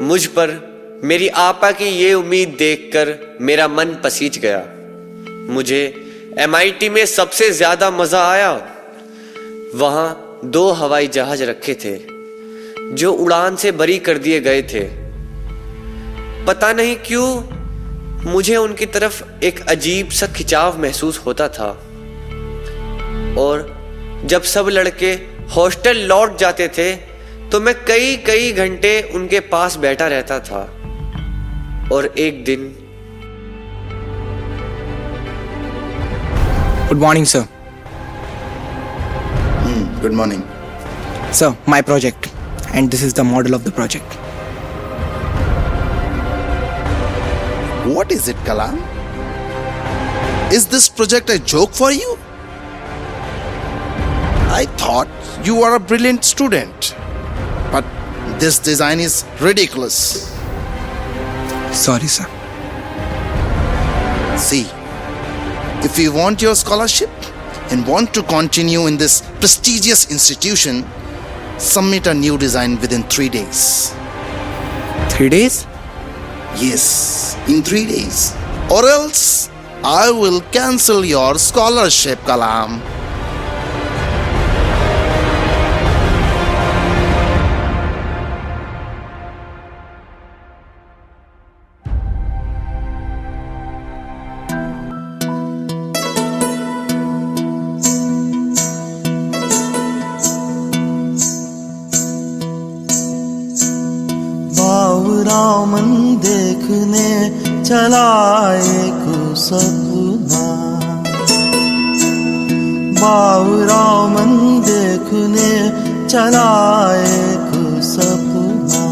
[SPEAKER 6] मुझ पर मेरी आपा की ये उम्मीद देखकर मेरा मन पसीज गया। मुझे MIT में सबसे ज्यादा मजा आया। वहां 2 हवाई जहाज रखे थे जो उड़ान से बरी कर दिए गए थे। पता नहीं क्यों मुझे उनकी तरफ एक अजीब सा खिंचाव महसूस होता था। और जब सब लड़के हॉस्टल लौट जाते थे तो मैं कई घंटे उनके पास बैठा रहता था। और एक दिन
[SPEAKER 15] good morning sir.
[SPEAKER 5] Good morning
[SPEAKER 15] sir, my project and this is the model of the project.
[SPEAKER 5] What is it, Kalam? Is this project a joke for you? I thought you are a brilliant student, but this design is ridiculous.
[SPEAKER 15] Sorry, sir.
[SPEAKER 5] See, if you want your scholarship and want to continue in this prestigious institution, submit a new design within 3 days.
[SPEAKER 15] 3 days?
[SPEAKER 5] Yes, in 3 days. Or else, I will cancel your scholarship, Kalam.
[SPEAKER 16] बावरा मन देखने चला एक सपना, बावरा मन देखने चला एक सपना।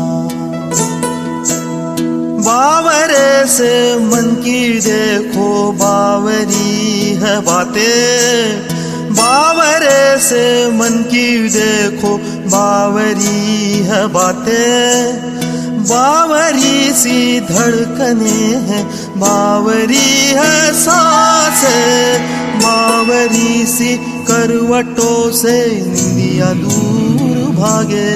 [SPEAKER 16] बावरे से मन की देखो बावरी है बातें, बावरे से मन की देखो बावरी है बातें। बावरी सी धड़कने हैं, बावरी है सांसें, बावरी सी करवटों से निंदिया दूर भागे।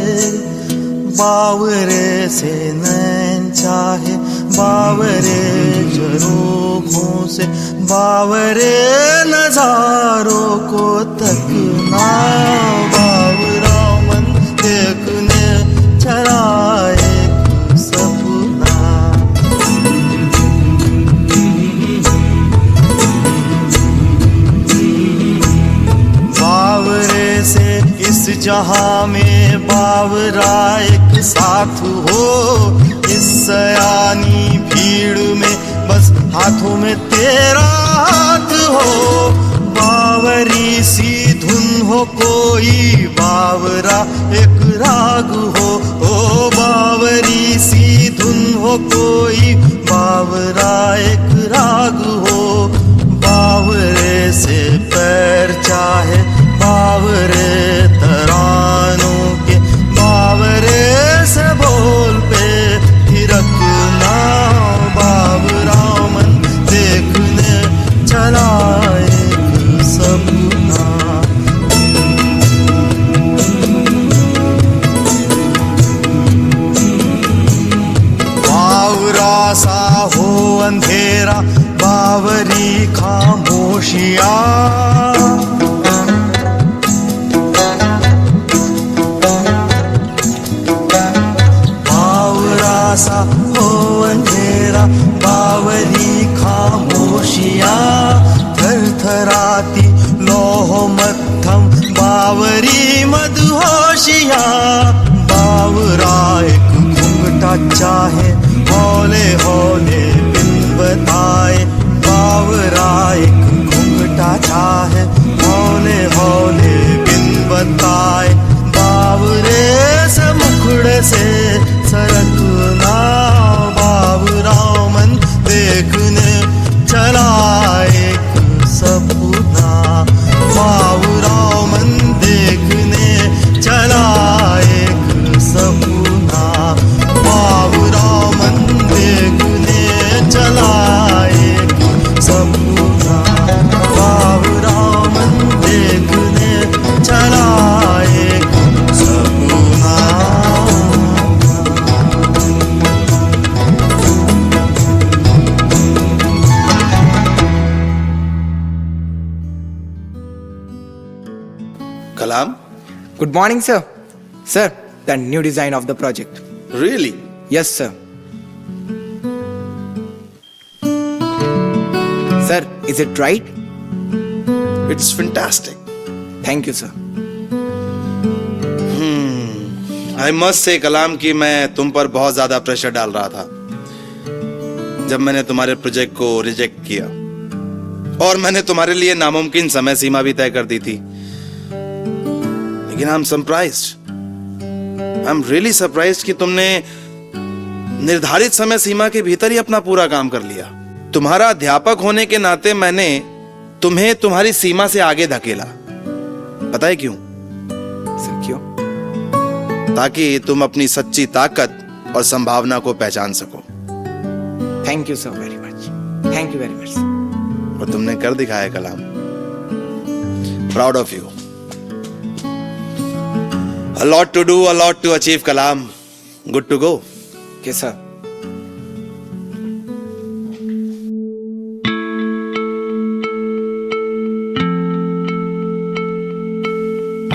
[SPEAKER 16] बावरे से नैन चाहे, बावरे झरोखों से, बावरे नजारों को तकना। बावरा मन देखने चला एक सपना। बावरे से इस जहां में बावरा एक साथ हो, इस सयानी भीड़ में बस हाथों में तेरा हाथ हो। बावरी सी धुन हो कोई, बावरा एक राग हो। ओ बावरी सी धुन हो कोई, बावरा एक राग हो। बावरे से पैर चाहे, बावरे तरानों के, बावरे से बोल पे थिरकना। बावरा मन देखने चला एक सपना। बावरा सा हो अंधेरा, बावरी खामोशिया। बावरा सा हो अंधेरा, बावरी खामोशिया। थरथराती लोह मध्यम, बावरी मदहोशिया। बावरा एक घूंघटा चाहे, हौले हौले बिन बताए। बावरा एक घूंघटा चाहे, हौले हौले बिन बताए। बावरे से मुखड़े से सरकना। बावरा मन देखने चला एक सपना। बावरा मन देखने चला एक सपना। बावरा मन देखने चला एक सपना। बावरा मन देखने चला एक सपना।
[SPEAKER 15] Good morning, sir. Sir, the new design of the project.
[SPEAKER 5] Really?
[SPEAKER 15] Yes, sir. Sir, is it right?
[SPEAKER 5] It's fantastic.
[SPEAKER 15] Thank you, sir.
[SPEAKER 5] I must say कलाम कि मैं तुम पर बहुत ज्यादा प्रेशर डाल रहा था जब मैंने तुम्हारे प्रोजेक्ट को रिजेक्ट किया और मैंने तुम्हारे लिए नामुमकिन समय सीमा भी तय कर दी थी। लेकिन I am surprised, I am really surprised कि तुमने निर्धारित समय सीमा के भीतर ही अपना पूरा काम कर लिया। तुम्हारा अध्यापक होने के नाते मैंने तुम्हें तुम्हारी सीमा से आगे धकेला। पता है क्यों?
[SPEAKER 15] सर क्यों?
[SPEAKER 5] ताकि तुम अपनी सच्ची ताकत और संभावना को पहचान सको।
[SPEAKER 15] Thank you sir very much. Thank you very much.
[SPEAKER 5] और तुमने कर दिखाया Kalam. Proud of you. A lot to do, a lot to achieve, Kalam. Good to go.
[SPEAKER 15] Yes, sir.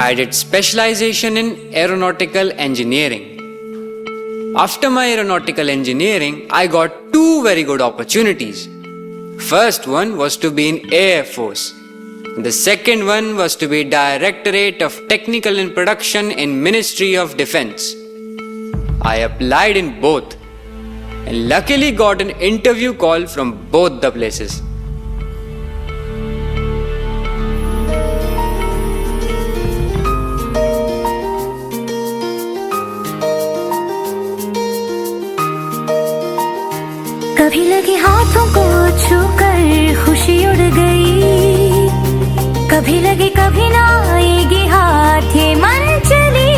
[SPEAKER 9] I did specialization in aeronautical engineering. After my aeronautical engineering, I got two very good opportunities. First one was to be in Air Force. The second one was to be Directorate of Technical and Production in Ministry of Defense. I applied in both and luckily got an interview call from both the places.
[SPEAKER 11] कभी लगे हाथों को छूकर खुशी उड़ गई, कभी लगे कभी ना आएगी हाथ ये मन चली,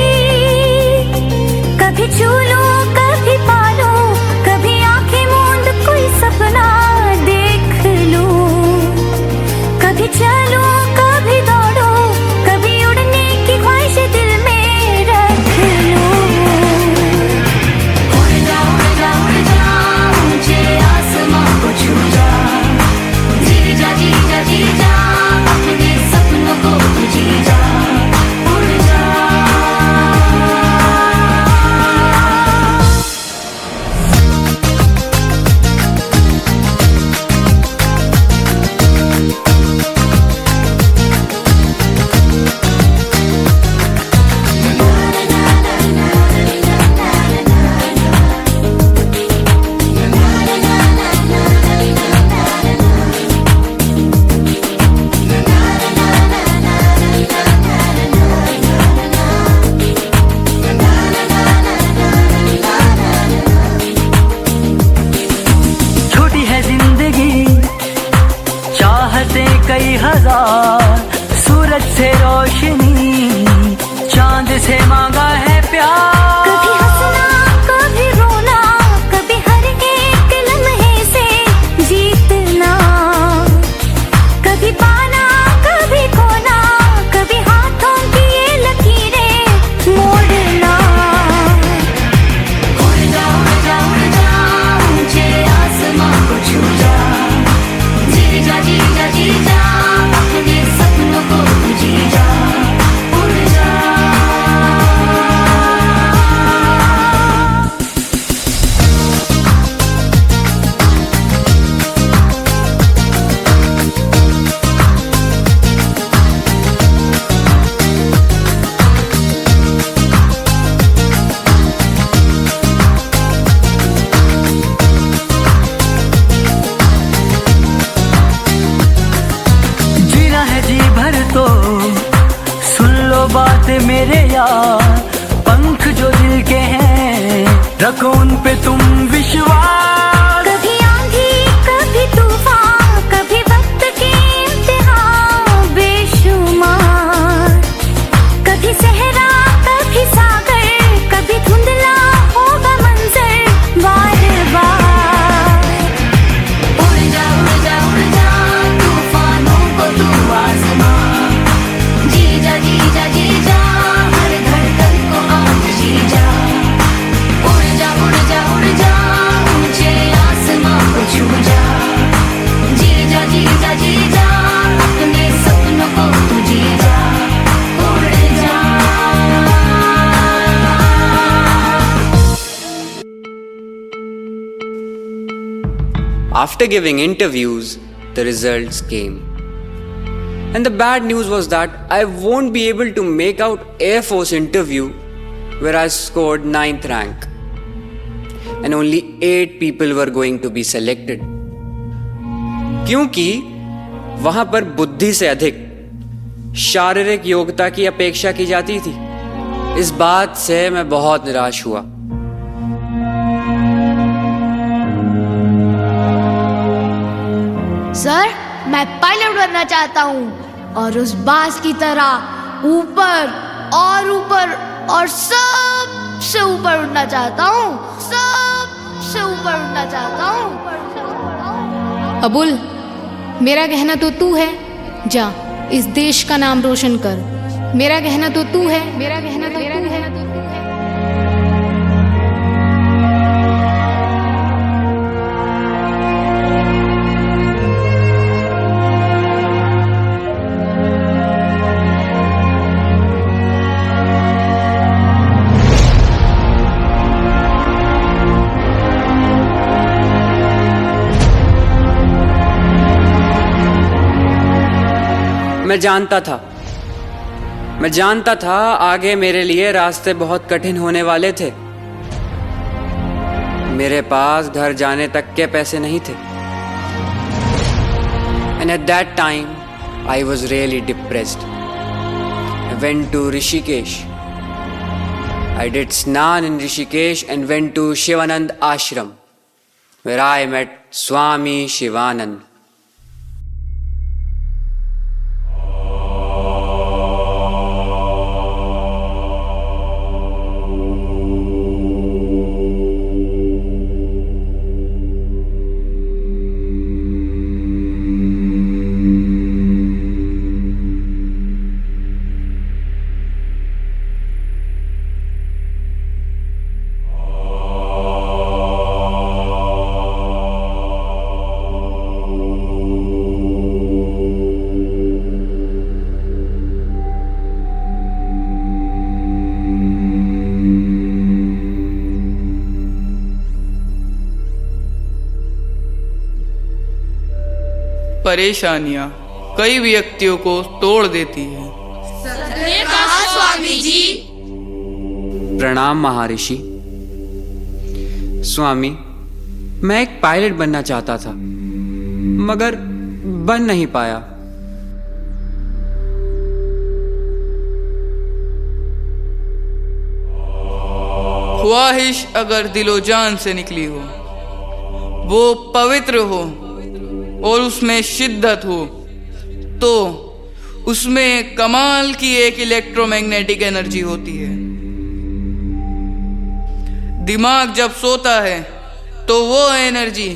[SPEAKER 11] कभी छू लो कभी पालो, कभी आंखें मूंद कोई सपना देख लो, कभी चलो कभी दौड़ो, कभी उड़ने की ख्वाहिश दिल में रख लो। उड़ जा उड़ जा उड़ जा मुझे आसमां को छू जा, जी जा जी जा जी जा अपने सपनों को तू जी जा, उड़ जा।
[SPEAKER 13] छोटी है जिंदगी, चाहते कई हजार, सूरज से रोशनी, चांद से मांगा है प्यार।
[SPEAKER 11] कभी हंसना कभी रोना, कभी हर एक लम्हे से जीतना, कभी पाना कभी खोना, कभी हाथों की ये लकीरें मोड़ना। उड़ जा उड़ जा उड़ जा मुझे आसमां को छू जा, जी जा जी जा जी जा अपने सपनों को तू जी जा, उड़ जा।
[SPEAKER 13] जीना है जी भर तो सुन लो बात मेरे यार, पंख जो दिल के हैं रखो उन पे तुम विश्वास।
[SPEAKER 11] कभी आंधी कभी तूफान, कभी वक्त के इम्तिहान बेशुमार, कभी सहरा कभी सागर, कभी धुंधला होगा मंजर बार बार। उड़ जा उड़ जा उड़ जा तूफानों को तू आसमां, जी जा जी जा जी जा हर धड़कन को आज जी जा, उड़ जा उड़ जा उड़
[SPEAKER 9] After giving interviews, the results came. And the bad news was that I won't be able to make out Air Force interview where I scored 9th rank. And only 8 people were going to be selected. क्योंकि वहां पर बुद्धि से अधिक शारीरिक योग्यता की अपेक्षा की जाती थी। इस बात से मैं बहुत निराश हुआ।
[SPEAKER 11] सर, मैं पायलट बनना चाहता हूँ और उस बाज की तरह ऊपर और सबसे ऊपर उड़ना चाहता हूँ, सबसे ऊपर उड़ना चाहता हूँ।
[SPEAKER 14] अबुल, मेरा कहना तो तू है, जा इस देश का नाम रोशन कर। मेरा कहना तो तू है, मेरा कहना तो तू है।
[SPEAKER 9] मैं जानता था आगे मेरे लिए रास्ते बहुत कठिन होने वाले थे। मेरे पास घर जाने तक के पैसे नहीं थे। And at that time, I was really depressed. I went to Rishikesh. I did Snan in Rishikesh and went to Shivanand Ashram, where I met Swami Shivanand.
[SPEAKER 17] परेशानियां कई व्यक्तियों को तोड़ देती है।
[SPEAKER 7] स्वामी जी।
[SPEAKER 9] प्रणाम महर्षि। स्वामी, मैं एक पायलट बनना चाहता था, मगर बन नहीं पाया।
[SPEAKER 17] ख्वाहिश अगर दिलो जान से निकली हो, वो पवित्र हो और उसमें शिद्दत हो, तो उसमें कमाल की एक इलेक्ट्रोमैग्नेटिक एनर्जी होती है। दिमाग जब सोता है तो वो एनर्जी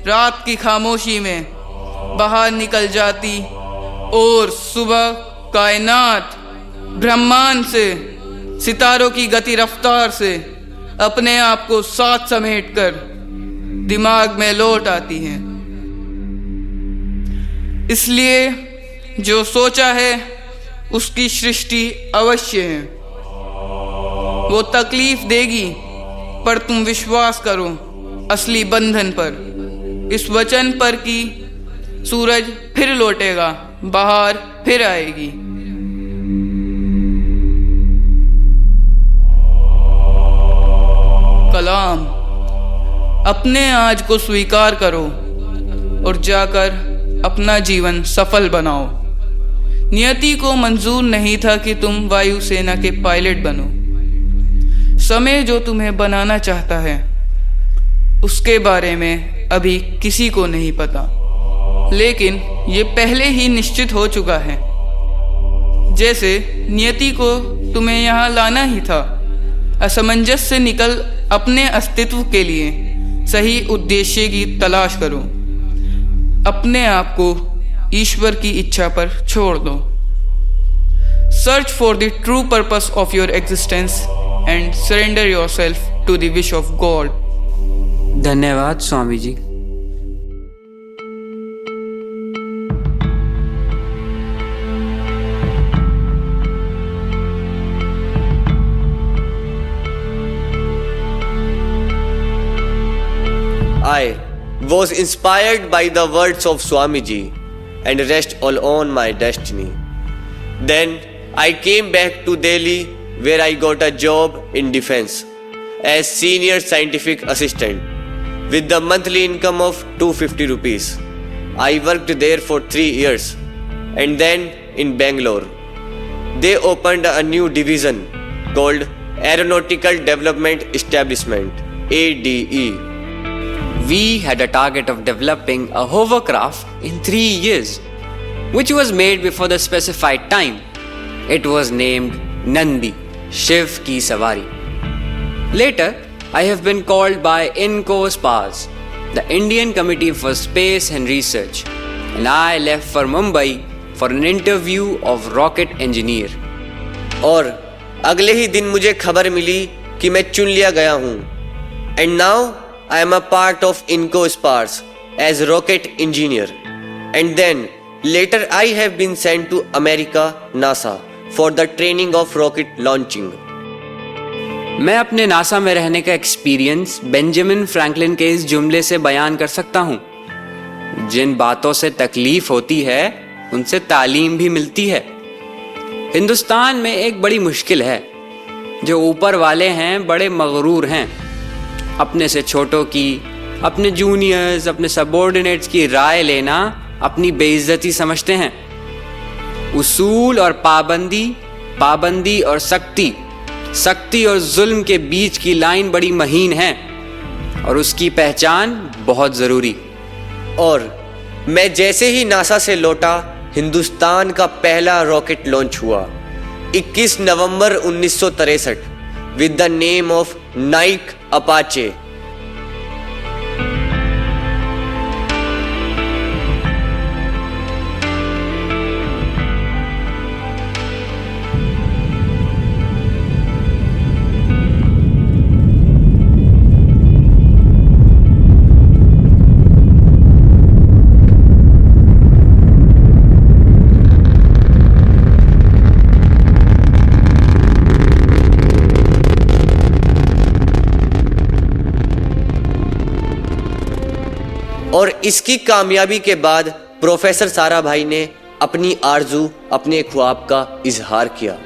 [SPEAKER 17] रात की खामोशी में बाहर निकल जाती और सुबह कायनात ब्रह्मांड से, सितारों की गति रफ्तार से अपने आप को साथ समेट कर दिमाग में लौट आती हैं। इसलिए जो सोचा है उसकी सृष्टि अवश्य है। वो तकलीफ देगी, पर तुम विश्वास करो असली बंधन पर, इस वचन पर कि सूरज फिर लौटेगा, बाहर फिर आएगी। कलाम, अपने आज को स्वीकार करो और जाकर अपना जीवन सफल बनाओ। नियति को मंजूर नहीं था कि तुम वायुसेना के पायलट बनो। समय जो तुम्हें बनाना चाहता है उसके बारे में अभी किसी को नहीं पता, लेकिन ये पहले ही निश्चित हो चुका है। जैसे नियति को तुम्हें यहाँ लाना ही था, असमंजस से निकल अपने अस्तित्व के लिए सही उद्देश्य की तलाश करो। अपने आप को ईश्वर की इच्छा पर छोड़ दो। Search for the true purpose of your existence and surrender yourself to the wish of God.
[SPEAKER 9] धन्यवाद स्वामी जी।
[SPEAKER 6] आए was inspired by the words of Swamiji and rest all on my destiny. Then I came back to Delhi, where I got a job in defense as senior scientific assistant with the monthly income of 250 rupees. I worked there for 3 years, and then in Bangalore they opened a new division called Aeronautical Development Establishment, ADE.
[SPEAKER 9] We had a target of developing a hovercraft in 3 years, which was made before the specified time. It was named Nandi, Shiv Ki Savari. Later, I have been called by INCOSPAS, the Indian Committee for Space and Research, and I left for Mumbai for an interview of rocket engineer.
[SPEAKER 6] और अगले ही दिन मुझे खबर मिली कि मैं चुन लिया गया हूँ. And now I am a part of INCOSPAS as rocket engineer. And then later I have been sent to America, NASA, for the training of rocket launching.
[SPEAKER 9] मैं अपने नासा में रहने का एक्सपीरियंस बेंजामिन फ्रैंकलिन के इस जुमले से बयान कर सकता हूँ. जिन बातों से तकलीफ होती है उनसे तालीम भी मिलती है. हिंदुस्तान में एक बड़ी मुश्किल है. जो ऊपर वाले हैं बड़े मगरूर हैं. अपने से छोटों की, अपने जूनियर्स, अपने सबऑर्डिनेट्स की राय लेना अपनी बेइज्जती समझते हैं. उसूल और पाबंदी, पाबंदी और सख्ती, सख्ती और जुल्म के बीच की लाइन बड़ी महीन है और उसकी पहचान बहुत ज़रूरी.
[SPEAKER 6] और मैं जैसे ही नासा से लौटा, हिंदुस्तान का पहला रॉकेट लॉन्च हुआ 21 नवंबर 1963 with the name of Nike Apache. और इसकी कामयाबी के बाद प्रोफेसर साराभाई ने अपनी आरजू, अपने ख्वाब का इजहार किया.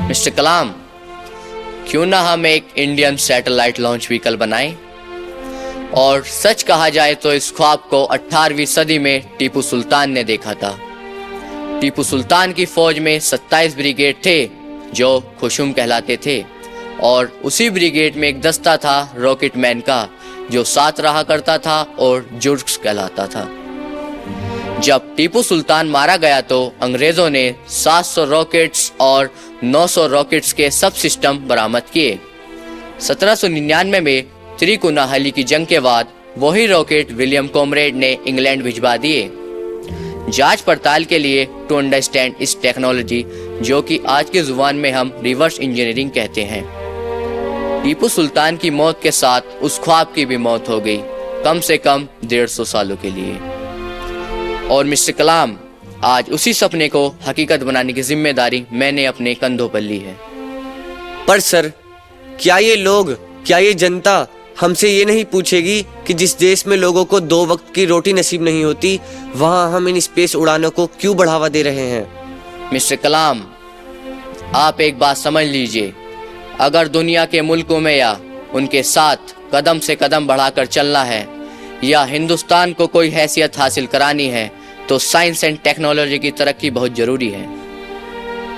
[SPEAKER 18] मिस्टर कलाम, क्यों ना हम एक इंडियन सैटेलाइट लॉन्च व्हीकल बनाएं? और सच कहा जाए तो इस ख्वाब को 18वीं सदी में टीपू सुल्तान ने देखा था. टीपू सुल्तान की फौज में 27 ब्रिगेड थे जो खुशुम कहलाते थे, और उसी ब्रिगेड में एक दस्ता था रॉकेटमैन का जो साथ रहा करता था और जुर्क्स कहलाता था. जब टीपू सुल्तान मारा गया तो अंग्रेजों ने 700 रॉकेट्स और 900 रॉकेट्स के सब सिस्टम बरामद किए. 1799 में त्रिकोणाहली की जंग के बाद वही रॉकेट विलियम कॉमरेड ने इंग्लैंड भिजवा दिए जांच पड़ताल के लिए, टू अंडरस्टैंड इस टेक्नोलॉजी, जो कि आज की जुबान में हम रिवर्स इंजीनियरिंग कहते हैं. टीपू सुल्तान की मौत के साथ उस ख्वाब की भी मौत हो गई, कम से कम 150 सालों के लिए. और मिस्टर कलाम, आज उसी सपने को हकीकत बनाने की जिम्मेदारी मैंने अपने कंधों पर ली है.
[SPEAKER 6] पर सर, क्या ये लोग, क्या ये जनता हमसे ये नहीं पूछेगी कि जिस देश में लोगों को 2 वक्त की रोटी नसीब नहीं होती, वहां हम इन स्पेस उड़ानों को क्यों बढ़ावा दे रहे हैं?
[SPEAKER 18] मिस्टर कलाम, आप एक बात समझ लीजिए, अगर दुनिया के मुल्कों में या उनके साथ कदम से कदम बढ़ाकर चलना है या हिंदुस्तान को कोई हैसियत हासिल करानी है तो साइंस एंड टेक्नोलॉजी की तरक्की बहुत जरूरी है.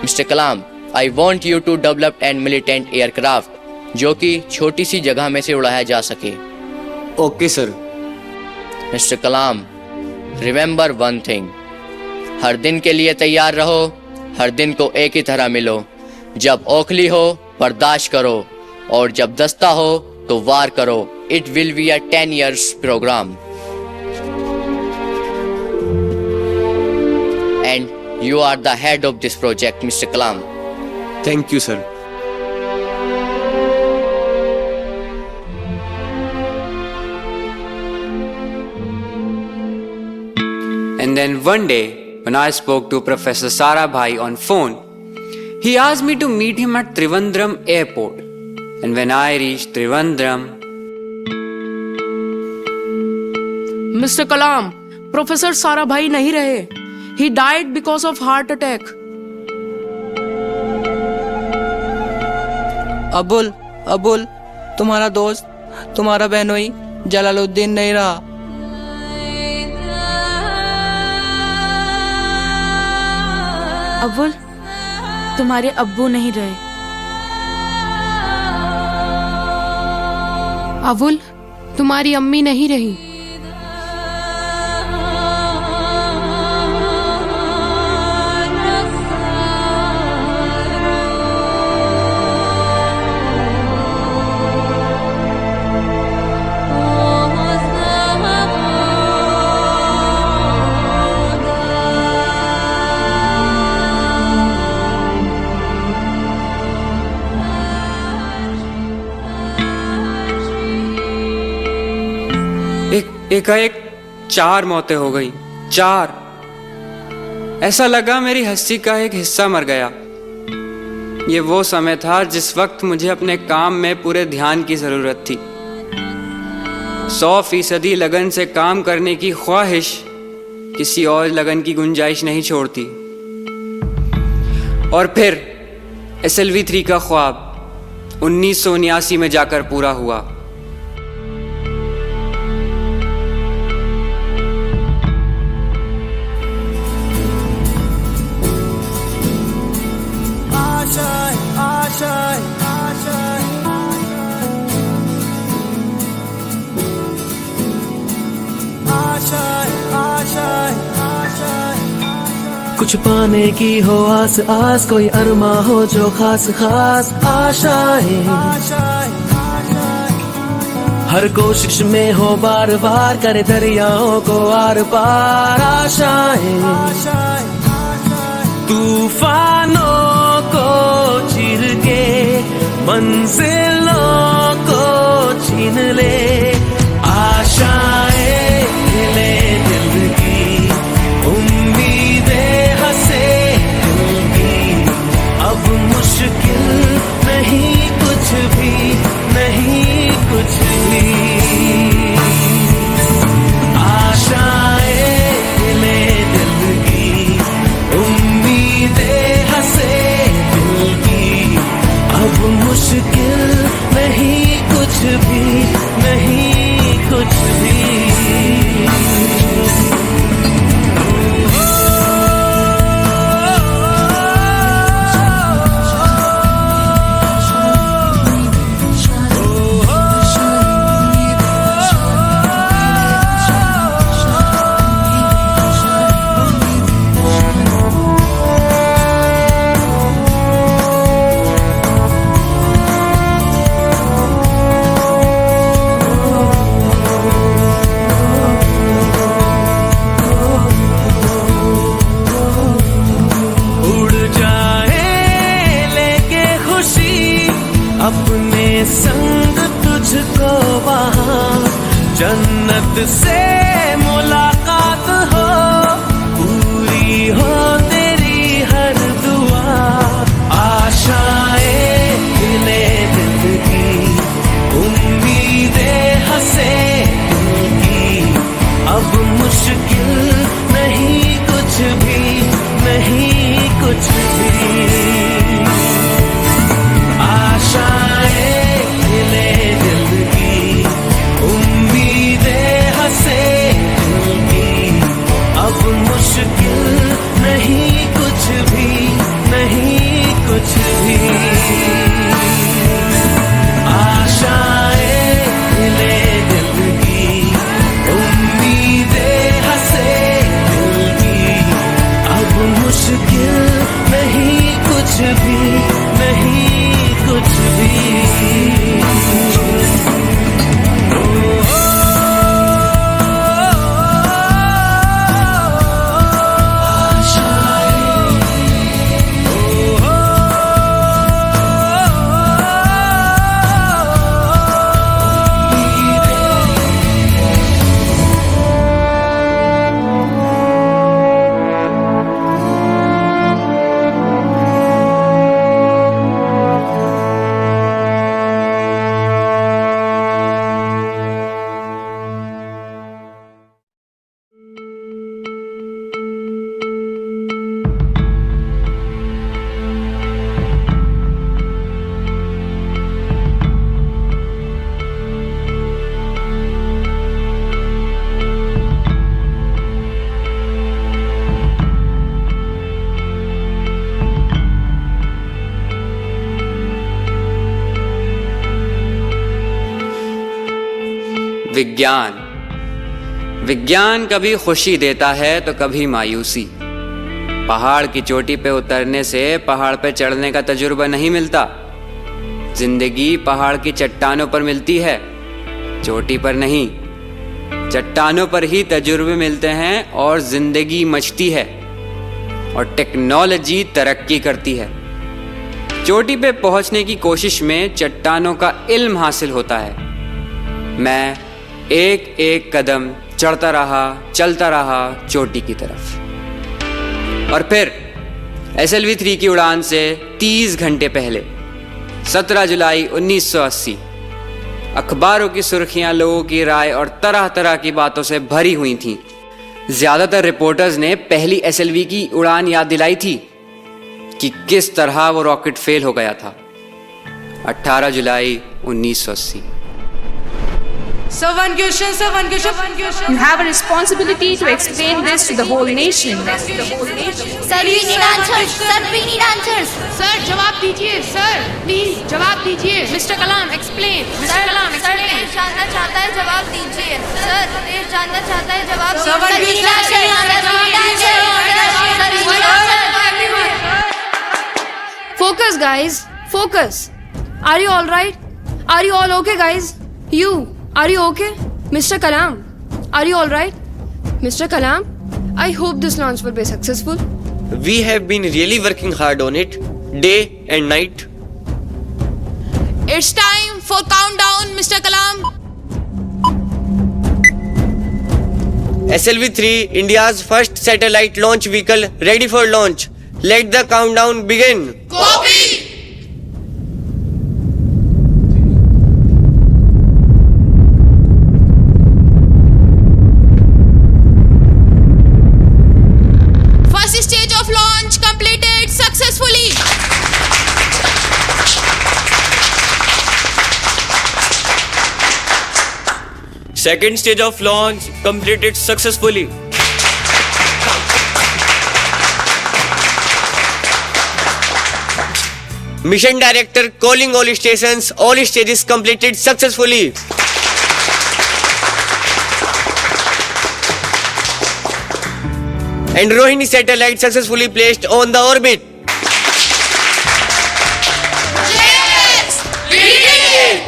[SPEAKER 18] Mister Kalam, I want you to develop and militant aircraft जो कि छोटी सी जगह में से उड़ाया जा सके.
[SPEAKER 6] Okay sir.
[SPEAKER 18] मिस्टर कलाम, रिमेंबर वन थिंग, हर दिन के लिए तैयार रहो, हर दिन को एक ही तरह मिलो. जब ओखली हो बर्दाश्त करो, और जब दस्ता हो तो वार करो. It will be a 10 years programme. And you are the head of this project mister Kalam.
[SPEAKER 6] Thank you sir.
[SPEAKER 9] And then one day, when I spoke to Professor Sarabhai on phone, he asked me to meet him at Trivandrum airport. And when I reached Trivandrum,
[SPEAKER 7] mister Kalam, professor Sarabhai नहीं रहे. He died because of heart attack.
[SPEAKER 12] Abul, तुम्हारा दोस्त, तुम्हारा बहनोई जलालुद्दीन नहीं रहा.
[SPEAKER 7] अबुल, तुम्हारे अब्बू नहीं रहे.
[SPEAKER 14] अबुल, तुम्हारी अम्मी नहीं रही.
[SPEAKER 9] एकाएक 4 मौतें हो गई. 4. ऐसा लगा मेरी हस्ती का एक हिस्सा मर गया. ये वो समय था जिस वक्त मुझे अपने काम में पूरे ध्यान की जरूरत थी. 100% लगन से काम करने की ख्वाहिश किसी और लगन की गुंजाइश नहीं छोड़ती. और फिर SLV 3 का ख्वाब 1979 में जाकर पूरा हुआ.
[SPEAKER 13] कुछ पाने की हो आस आस, कोई अरमा हो जो खास खास आशाएं. हर कोशिश में हो बार बार, करे दरियाओं को आर पार आशाएं. तूफानों को चीर के मंजिलों को छीन ले. आशाएं खिले दिल की, उम्मीदें हंसे दिल की. अब मुश्किल नहीं कुछ भी, नहीं कुछ भी. आशाएं खिले दिल की, उम्मीदें हंसे दिल की. अब मुश्किल नहीं कुछ भी, नहीं कुछ भी. अपने संग तुझको वहाँ जन्नत से मुलाकात हो, पूरी हो तेरी हर दुआ. आशाएं खिले दिल की, उम्मीदें हंसे दिल की. अब मुश्किल नहीं कुछ भी, नहीं कुछ भी. आशाएं खिले दिल की, उम्मीदें हंसे दिल की. अब मुश्किल नहीं कुछ भी, नहीं कुछ भी. आशाएं खिले दिल की, उम्मीदें हंसे दिल की. अब मुश्किल नहीं कुछ भी, नहीं कुछ भी.
[SPEAKER 9] विज्ञान। विज्ञान कभी खुशी देता है तो कभी मायूसी। पहाड़ की चोटी पे उतरने से पहाड़ पे चढ़ने का तजुर्बा नहीं मिलता। जिंदगी पहाड़ की चट्टानों पर मिलती है, चोटी पर नहीं। चट्टानों पर ही तजुर्बे मिलते हैं और जिंदगी मचती है और टेक्नोलॉजी तरक्की करती है। चोटी पे पहुंचने की कोशिश में चट्टानों का इल्म हासिल होता है। मैं एक एक कदम चढ़ता रहा, चलता रहा चोटी की तरफ। और फिर SLV3 की उड़ान से 30 घंटे पहले 17 जुलाई 1980 अखबारों की सुर्खियां लोगों की राय और तरह तरह की बातों से भरी हुई थीं। ज्यादातर रिपोर्टर्स ने पहली SLV की उड़ान याद दिलाई थी कि किस तरह वो रॉकेट फेल हो गया था। 18 जुलाई 1980।
[SPEAKER 7] Sir, one question.
[SPEAKER 14] You have a responsibility to explain this to the whole nation.
[SPEAKER 11] Sir, we need answers.
[SPEAKER 7] Sir, जवाब दीजिए. Sir, please जवाब दीजिए.
[SPEAKER 3] Mr. Kalam, explain. Mr. Kalam,
[SPEAKER 11] sir
[SPEAKER 3] explain.
[SPEAKER 11] देश जानना चाहता है, जवाब दीजिए. सर देश जानना चाहता है, जवाब
[SPEAKER 7] Sir, one
[SPEAKER 10] Focus, guys. Focus. Are you all right? Are you all okay, guys? You. Are you okay? Mr. Kalam, are you all right? Mr. Kalam, I hope this launch will be successful.
[SPEAKER 6] We have been really working hard on it, day and night.
[SPEAKER 7] It's time for countdown, Mr. Kalam.
[SPEAKER 6] SLV3, India's first satellite launch vehicle, ready for launch. Let the countdown begin.
[SPEAKER 7] Copy. First stage of launch completed successfully.
[SPEAKER 6] Second stage of launch completed successfully. Mission director calling all stations, all stages completed successfully. And Rohini satellite successfully placed on the orbit.
[SPEAKER 7] Yes, we did it.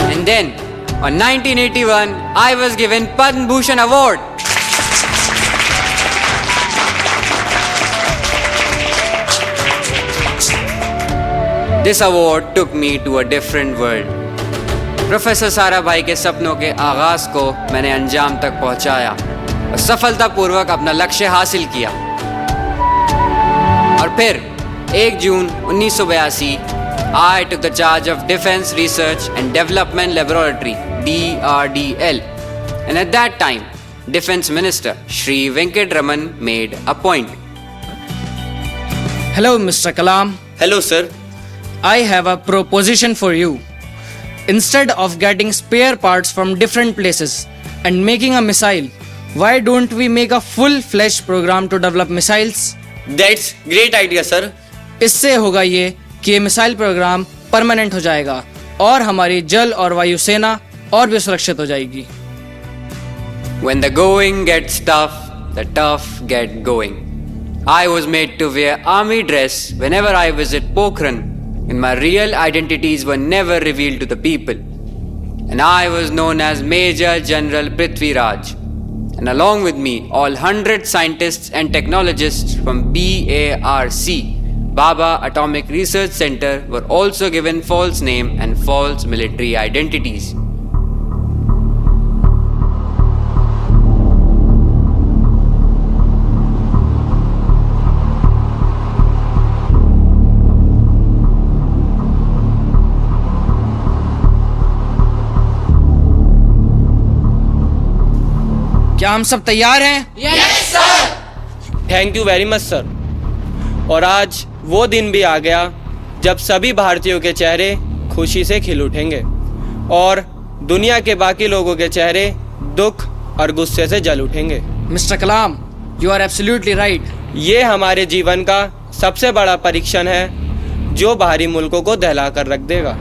[SPEAKER 9] And then, on 1981, I was given Padma Bhushan Award. This award took me to a different world. Professor Sarabhai के सपनों के आगाज को मैंने अंजाम तक पहुंचाया और सफलतापूर्वक अपना लक्ष्य हासिल किया। और फिर 1 जून 1982 I took the charge of Defense Research and Development Laboratory DRDL, and at that time Defense Minister Shri Venkat Raman made a point.
[SPEAKER 12] Hello, Mr. Kalam.
[SPEAKER 6] Hello, sir.
[SPEAKER 12] I have a proposition for you. Instead of getting spare parts from different places and making a missile, why don't we make a full-fledged program to develop missiles?
[SPEAKER 6] That's great idea, sir.
[SPEAKER 12] इससे होगा ये कि ये मिसाइल प्रोग्राम परमानेंट हो जाएगा और हमारी जल और वायु सेना और भी सुरक्षित हो जाएगी।
[SPEAKER 9] When the going gets tough, the tough get going. I was made to wear army dress whenever I visit Pokhran, and my real identities were never revealed to the people. And I was known as Major General Prithvi Raj. And along with me, all 100 scientists and technologists from BARC, Baba Atomic Research Center, were also given false name and false military identities.
[SPEAKER 12] क्या हम सब तैयार हैं?
[SPEAKER 7] Yes, sir.
[SPEAKER 6] Thank you very much, sir. और आज वो दिन भी आ गया जब सभी भारतीयों के चेहरे खुशी से खिल उठेंगे और दुनिया के बाकी लोगों के चेहरे
[SPEAKER 19] दुख और गुस्से से जल उठेंगे।
[SPEAKER 12] Mister Kalam, you are absolutely right.
[SPEAKER 19] ये हमारे जीवन का सबसे बड़ा परीक्षण है जो बाहरी मुल्कों को दहला कर रख देगा।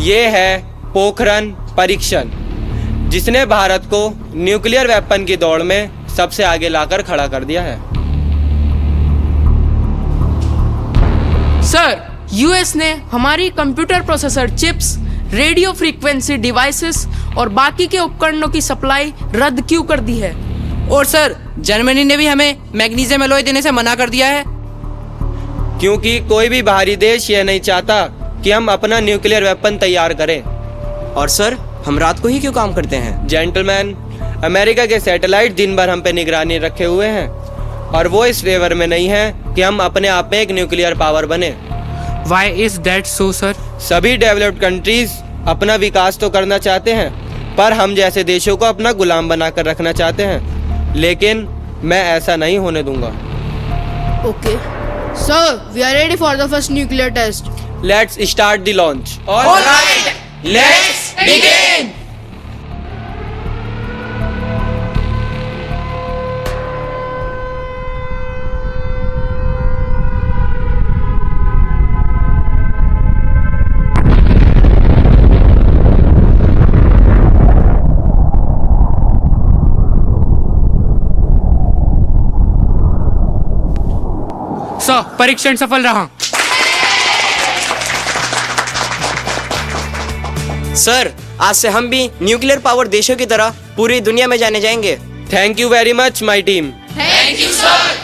[SPEAKER 19] ये है पोखरण परीक्षण, जिसने भारत को न्यूक्लियर वेपन की दौड़ में सबसे आगे लाकर खड़ा कर दिया है।
[SPEAKER 14] सर, यूएस ने हमारी computer processor chips, radio frequency devices और बाकी के उपकरणों की सप्लाई रद्द क्यों कर दी है?
[SPEAKER 15] और सर, जर्मनी ने भी हमें मैग्नीशियम एलॉय देने से मना कर दिया है,
[SPEAKER 19] क्योंकि कोई भी बाहरी देश यह नहीं चाहता कि हम अपना न्यूक्लियर वेपन तैयार करें।
[SPEAKER 15] और सर, हम रात को ही क्यों काम करते हैं?
[SPEAKER 19] जेंटलमैन, अमेरिका के सैटेलाइट दिन भर हम पे निगरानी रखे हुए हैं और वो इस फेवर में नहीं है कि हम अपने आप में एक न्यूक्लियर पावर बने।
[SPEAKER 9] Why is that so, sir?
[SPEAKER 19] सभी डेवलप्ड कंट्रीज अपना विकास तो करना चाहते हैं, पर हम जैसे देशों को अपना गुलाम बनाकर रखना चाहते हैं, लेकिन मैं ऐसा नहीं होने दूंगा।
[SPEAKER 11] Okay. Sir, we are ready for the first nuclear test.
[SPEAKER 19] Let's start the launch.
[SPEAKER 15] All right, let's begin.
[SPEAKER 9] Sir, परीक्षण सफल रहा।
[SPEAKER 15] सर, आज से हम भी न्यूक्लियर पावर देशों की तरह पूरी दुनिया में जाने जाएंगे।
[SPEAKER 19] Thank you very much my team.
[SPEAKER 15] Thank you sir.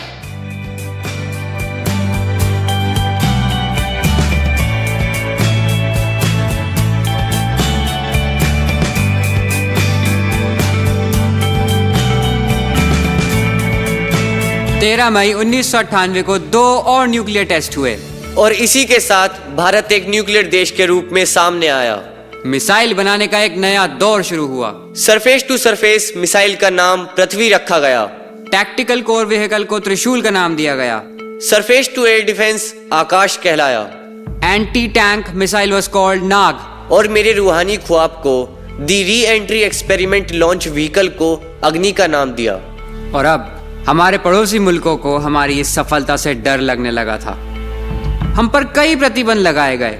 [SPEAKER 9] मई 1998 को 2 और न्यूक्लियर टेस्ट हुए
[SPEAKER 6] और इसी के साथ भारत एक न्यूक्लियर देश के रूप में सामने आया।
[SPEAKER 9] मिसाइल बनाने का एक नया दौर शुरू हुआ।
[SPEAKER 6] सरफेस टू सरफेस मिसाइल का नाम पृथ्वी रखा गया।
[SPEAKER 9] टैक्टिकल कोर व्हीकल को त्रिशूल का नाम दिया गया।
[SPEAKER 6] Surface to air defence Akash कहलाया।
[SPEAKER 9] Anti tank missile was called Nag.
[SPEAKER 6] और मेरे रूहानी ख्वाब को दी re entry experiment launch vehicle को अग्नि का नाम दिया।
[SPEAKER 9] और अब हमारे पड़ोसी मुल्कों को हमारी इस सफलता से डर लगने लगा था। हम पर कई प्रतिबंध लगाए गए,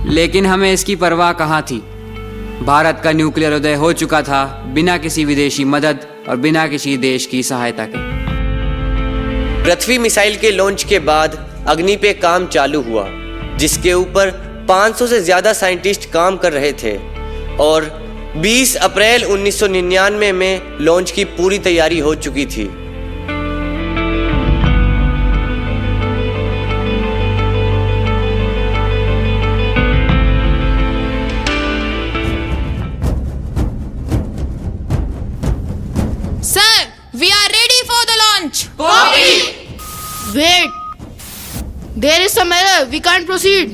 [SPEAKER 9] लेकिन हमें इसकी परवाह कहाँ थी। भारत का न्यूक्लियर उदय हो चुका था, बिना किसी विदेशी मदद और बिना किसी देश की सहायता के।
[SPEAKER 6] पृथ्वी मिसाइल के लॉन्च के बाद अग्नि पे काम चालू हुआ, जिसके ऊपर 500 से ज्यादा साइंटिस्ट काम कर रहे थे और 20 अप्रैल 1999 में लॉन्च की पूरी तैयारी हो चुकी थी।
[SPEAKER 7] Sir, we are ready for the launch.
[SPEAKER 11] Copy. Wait. There is some error. We can't proceed.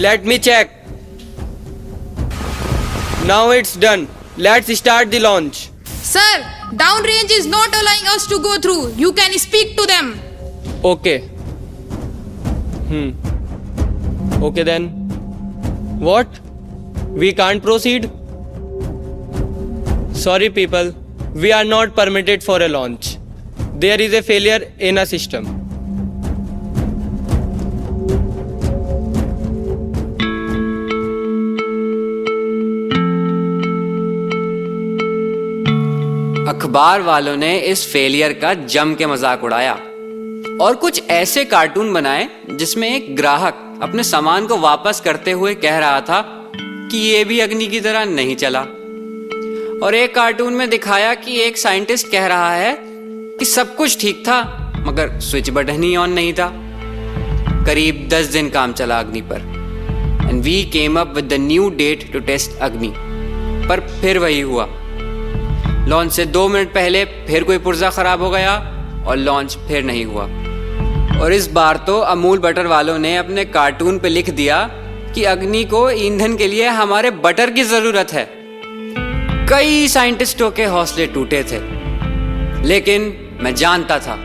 [SPEAKER 19] Let me check. Now it's done. Let's start the launch.
[SPEAKER 7] Sir, downrange is not allowing us to go through. You can speak to them.
[SPEAKER 19] Okay. Okay then. What? We can't proceed? Sorry people, we are not permitted for a launch. There is a failure in a system.
[SPEAKER 9] अखबार वालों ने इस फेलियर का जम के मजाक उड़ाया और कुछ ऐसे कार्टून बनाए जिसमें एक ग्राहक अपने सामान को वापस करते हुए कह रहा था कि ये भी अग्नि की तरह नहीं चला। और एक कार्टून में दिखाया कि एक साइंटिस्ट कह रहा है कि सब कुछ ठीक था मगर स्विच बटन ही ऑन नहीं था। करीब 10 दिन काम चला अग्नि पर and we came up with the new date to test Agni. पर फिर वही हुआ, लॉन्च से 2 मिनट पहले फिर कोई पुर्जा खराब हो गया और लॉन्च फिर नहीं हुआ। और इस बार तो अमूल बटर वालों ने अपने कार्टून पे लिख दिया कि अग्नि को ईंधन के लिए हमारे बटर की जरूरत है। कई साइंटिस्टों के हौसले टूटे थे, लेकिन मैं जानता था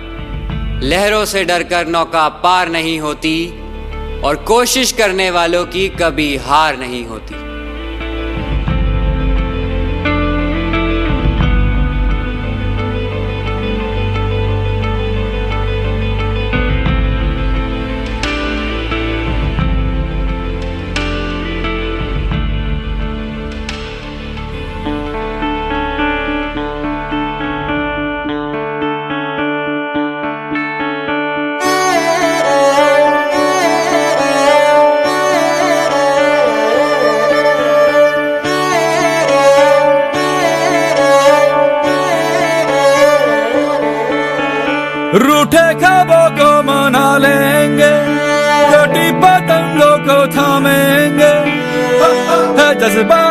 [SPEAKER 9] लहरों से डरकर नौका पार नहीं होती और कोशिश करने वालों की कभी हार नहीं होती।
[SPEAKER 13] रूठे ख्वाबों को मना लेंगे, कटी पतंगों को थामेंगे। है जज्बा,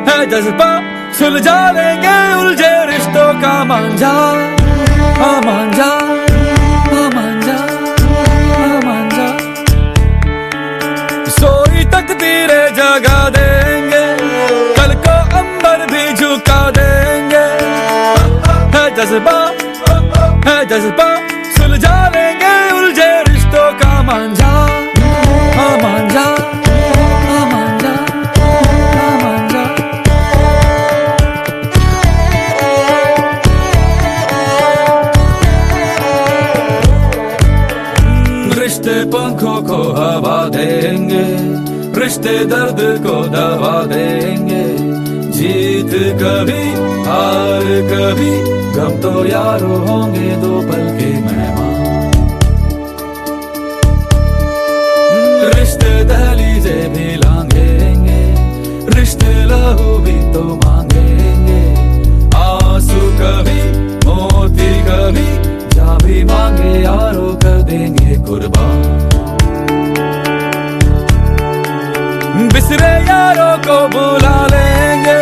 [SPEAKER 13] है जज्बा, सुलझा लेंगे उलझे रिश्तों का मांझा। मांझा, मांझा, मांझा। सोई तकदीरें जगा देंगे, कल को अंबर भी झुका देंगे। है जज्बा, है जज्बा, सुलझा लेंगे उलझे रिश्तों का मांझा। मांझा, मांझा, मांझा। रिश्ते पंखों को हवा देंगे, रिश्ते दर्द को दवा देंगे। जीत कभी हार कभी गम तो यारों होंगे दो पल के मेहमान। रिश्ते दहलीजे भी लांघेंगे, रिश्ते लहू भी तो मांगेंगे। आंसू कभी मोती कभी जा भी मांगे यारों कर देंगे कुर्बान। बिसरे यारों को बुला लेंगे,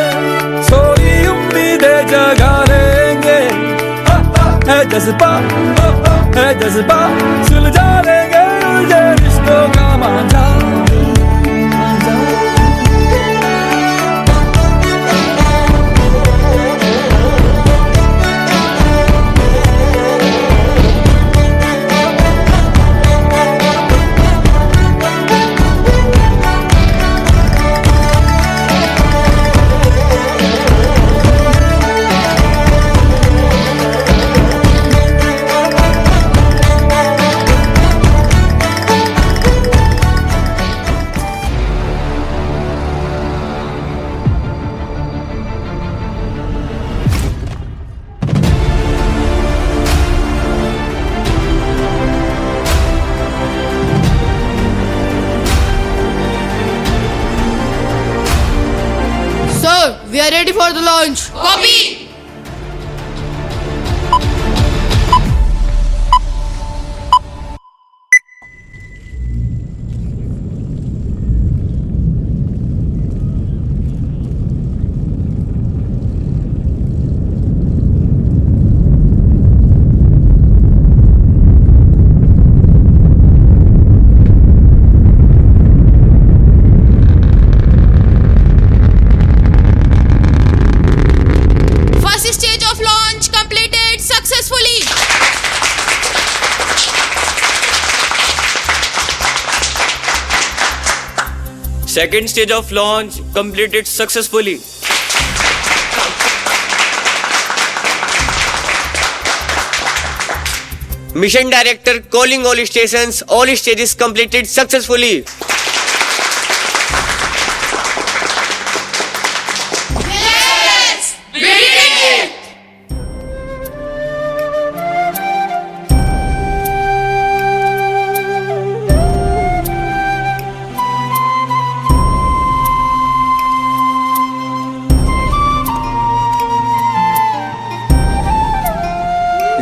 [SPEAKER 13] सोई उम्मीदें जगा लेंगे। है जज्बा, है जज्बा, सुलझा लेंगे उलझे रिश्तों का मांझा।
[SPEAKER 7] We are ready for the launch. Copy.
[SPEAKER 19] Second stage of launch completed successfully. Mission Director calling all stations, all stages completed successfully.
[SPEAKER 7] Yes! We did it!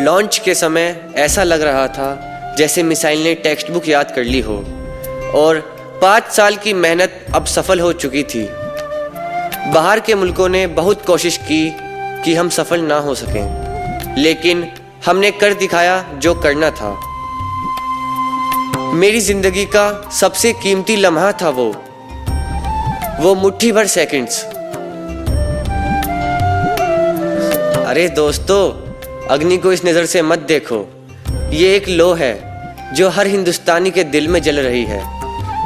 [SPEAKER 6] Launch के समय ऐसा लग रहा था जैसे मिसाइल ने टेक्स्ट बुक याद कर ली हो और 5 साल की मेहनत अब सफल हो चुकी थी। बाहर के मुल्कों ने बहुत कोशिश की कि हम सफल ना हो सकें, लेकिन हमने कर दिखाया जो करना था। मेरी जिंदगी का सबसे कीमती लम्हा था वो मुट्ठी भर सेकंड्स। अरे दोस्तों, अग्नि को इस नज़र से मत देखो। ये एक लो है जो हर हिंदुस्तानी के दिल में जल रही है।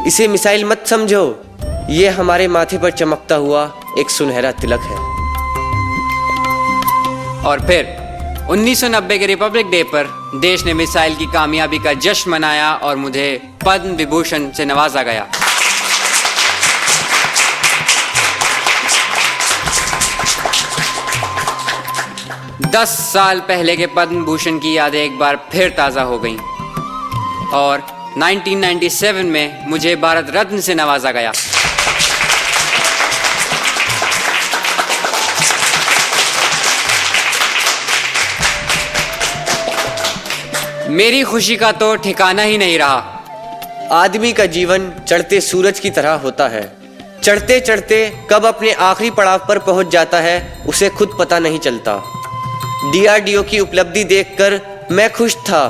[SPEAKER 6] इसे मिसाइल मत समझो, ये हमारे माथे पर चमकता हुआ एक सुनहरा तिलक है।
[SPEAKER 9] और फिर 1990 के रिपब्लिक डे पर देश ने मिसाइल की कामयाबी का जश्न मनाया और मुझे पद्म विभूषण से नवाजा गया। दस साल पहले के पद्म भूषण की यादें एक बार फिर ताज़ा हो गईं और 1997 में मुझे भारत रत्न से नवाजा गया। मेरी खुशी का तो ठिकाना ही नहीं रहा।
[SPEAKER 6] आदमी का जीवन चढ़ते सूरज की तरह होता है। चढ़ते चढ़ते कब अपने आखिरी पड़ाव पर पहुंच जाता है उसे खुद पता नहीं चलता। DRDO की उपलब्धि देखकर मैं खुश था,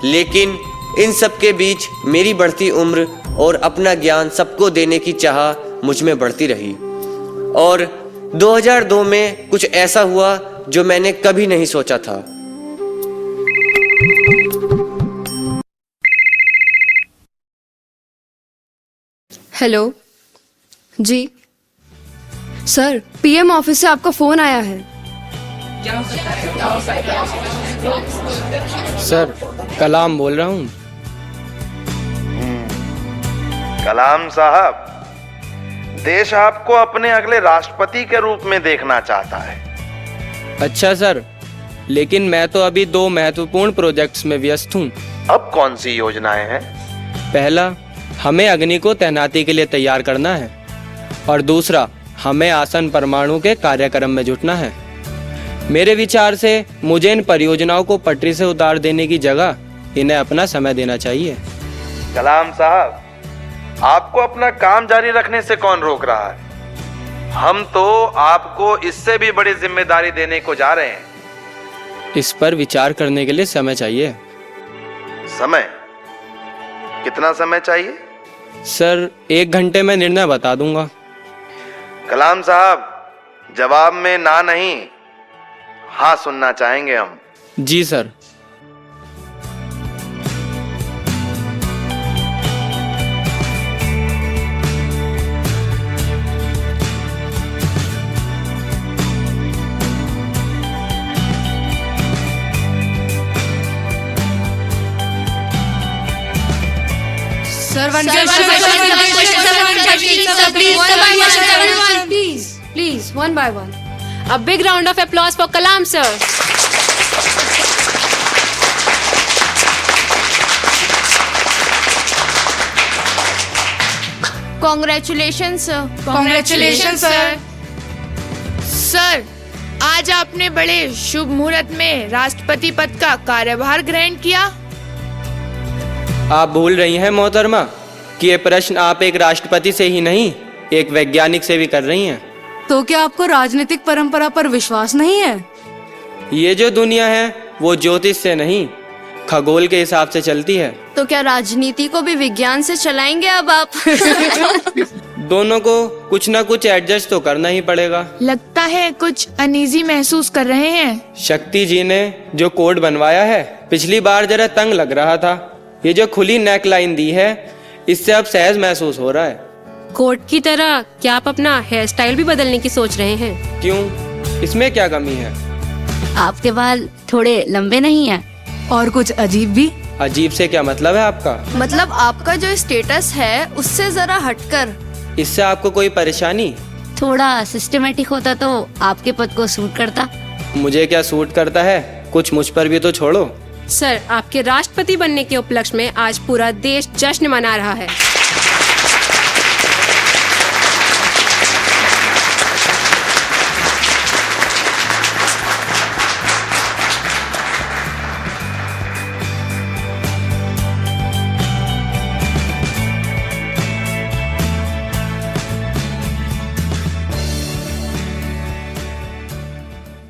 [SPEAKER 6] लेकिन इन सब के बीच मेरी बढ़ती उम्र और अपना ज्ञान सबको देने की चाह मुझ में बढ़ती रही। और 2002 में कुछ ऐसा हुआ जो मैंने कभी नहीं सोचा था।
[SPEAKER 10] हेलो जी सर, PM ऑफिस से आपका फोन आया है।
[SPEAKER 19] सर, कलाम बोल रहा हूँ।
[SPEAKER 5] कलाम साहब, देश आपको अपने अगले राष्ट्रपति के रूप में देखना चाहता है।
[SPEAKER 19] अच्छा सर, लेकिन मैं तो अभी 2 महत्वपूर्ण प्रोजेक्ट्स में व्यस्त हूँ।
[SPEAKER 5] अब कौन सी योजनाएं हैं?
[SPEAKER 19] पहला, हमें अग्नि को तैनाती के लिए तैयार करना है, और दूसरा, हमें आसन परमाणु के कार्यक्रम में जुटना है। मेरे विचार से मुझे इन परियोजनाओं को पटरी से उतार देने की जगह इन्हें अपना समय देना चाहिए।
[SPEAKER 5] कलाम साहब, आपको अपना काम जारी रखने से कौन रोक रहा है? हम तो आपको इससे भी बड़ी जिम्मेदारी देने को जा रहे हैं।
[SPEAKER 19] इस पर विचार करने के लिए समय चाहिए।
[SPEAKER 5] समय? कितना समय चाहिए?
[SPEAKER 19] सर, 1 घंटे में निर्णय बता दूंगा।
[SPEAKER 5] कलाम साहब, जवाब में ना नहीं, हाँ सुनना चाहेंगे हम।
[SPEAKER 19] जी sir.
[SPEAKER 10] Please, one by one.
[SPEAKER 3] A big round of applause for Kalam sir.
[SPEAKER 7] Congratulations sir.
[SPEAKER 14] Congratulations, sir.
[SPEAKER 7] Sir, आज आपने बड़े शुभ मुहूर्त में राष्ट्रपति पद का कार्यभार ग्रहण किया।
[SPEAKER 19] आप भूल रही हैं मोहतरमा कि ये प्रश्न आप एक राष्ट्रपति से ही नहीं, एक वैज्ञानिक से भी कर रही हैं।
[SPEAKER 14] तो क्या आपको राजनीतिक परंपरा पर विश्वास नहीं है?
[SPEAKER 19] ये जो दुनिया है वो ज्योतिष से नहीं, खगोल के हिसाब से चलती है।
[SPEAKER 10] तो क्या राजनीति को भी विज्ञान से चलाएंगे अब आप?
[SPEAKER 19] दोनों को कुछ ना कुछ एडजस्ट तो करना ही पड़ेगा।
[SPEAKER 7] लगता है कुछ अनईजी महसूस कर रहे हैं।
[SPEAKER 19] शक्ति जी ने जो कोट बनवाया है, पिछली बार जरा तंग लग रहा था। ये जो खुली नेक लाइन दी है, इससे अब सहज महसूस हो रहा है।
[SPEAKER 3] कोट की तरह क्या आप अपना हेयर स्टाइल भी बदलने की सोच रहे हैं?
[SPEAKER 19] क्यों, इसमें क्या कमी है?
[SPEAKER 11] आपके बाल थोड़े लंबे नहीं हैं
[SPEAKER 14] और कुछ अजीब भी।
[SPEAKER 19] अजीब से क्या मतलब है आपका?
[SPEAKER 10] मतलब आपका जो स्टेटस है उससे जरा हटकर।
[SPEAKER 19] इससे आपको कोई परेशानी?
[SPEAKER 11] थोड़ा सिस्टमेटिक होता तो आपके पद को सूट करता।
[SPEAKER 19] मुझे क्या सूट करता है, कुछ मुझ पर भी तो छोड़ो।
[SPEAKER 3] सर, आपके राष्ट्रपति बनने के उपलक्ष्य में आज पूरा देश जश्न मना रहा है।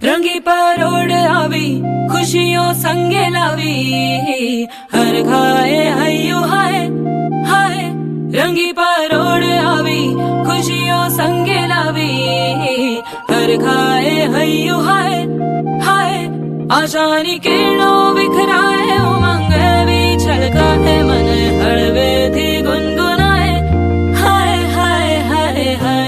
[SPEAKER 20] रंगी परोड़ आवी खुशियों संगे लावी, हर घाए हयो हाय हाय। रंगी परोड़ आवी खुशियों संगे लावी, हर घाए हयो हाय हाय। आशानी किरणों बिखराए उमंग भी छलका है, मन हड़वे थी गुनगुनाए हाय हाय हाय हाय।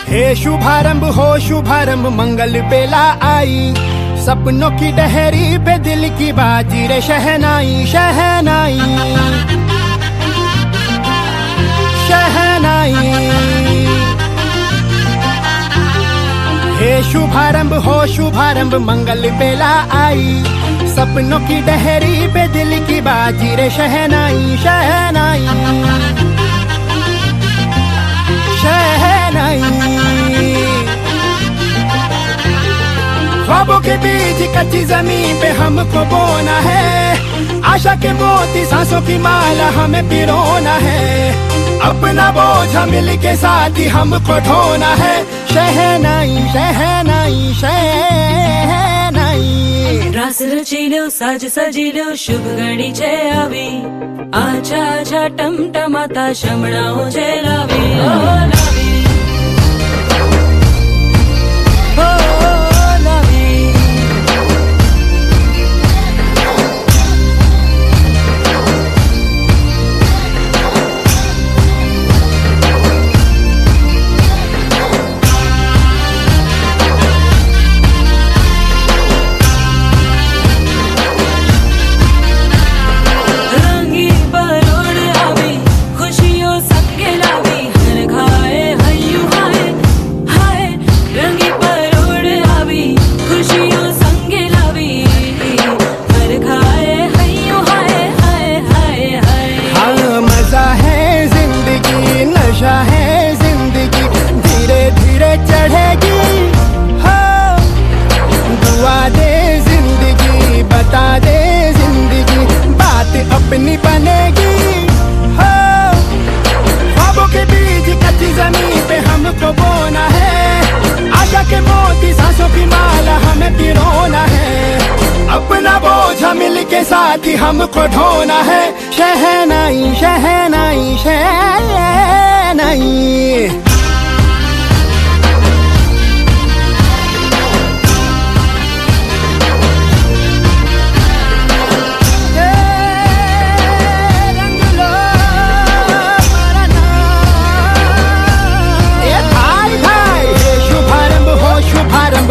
[SPEAKER 21] हे शुभारंभ हो शुभारंभ, मंगल बेला आई। सपनों की डहरी पे दिल की बाजी रे शहनाई शहनाई शहनाई। हे शुभारंभ हो शुभारंभ, मंगल बेला आई। सपनों की डहरी पे दिल की बाजी रे शहनाई शहनाई शहनाई। ख्वाबों के बीच कच्ची जमीन पे हमको बोना है, आशा के मोती सांसों की माला हमें पिरोना है, अपना बोझ मिल के साथ ही हमको ढोना है। शहनाई शहनाई शहनाई।
[SPEAKER 20] रास रचिलो साज सजिलो शुभ घड़ी छे आवी, आछा आछा टमटमाता शमणाओ छे लावी ओ लावी ओ लावी। अपनी बनेगी हो, ख्वाबों के बीच कच्ची जमीन पे हमको बोना है, आशा के मोती सांसों की माला हमें पिरोना है, अपना बोझ मिल के साथ ही हमको ढोना है। शहनाई शहनाई शहनाई।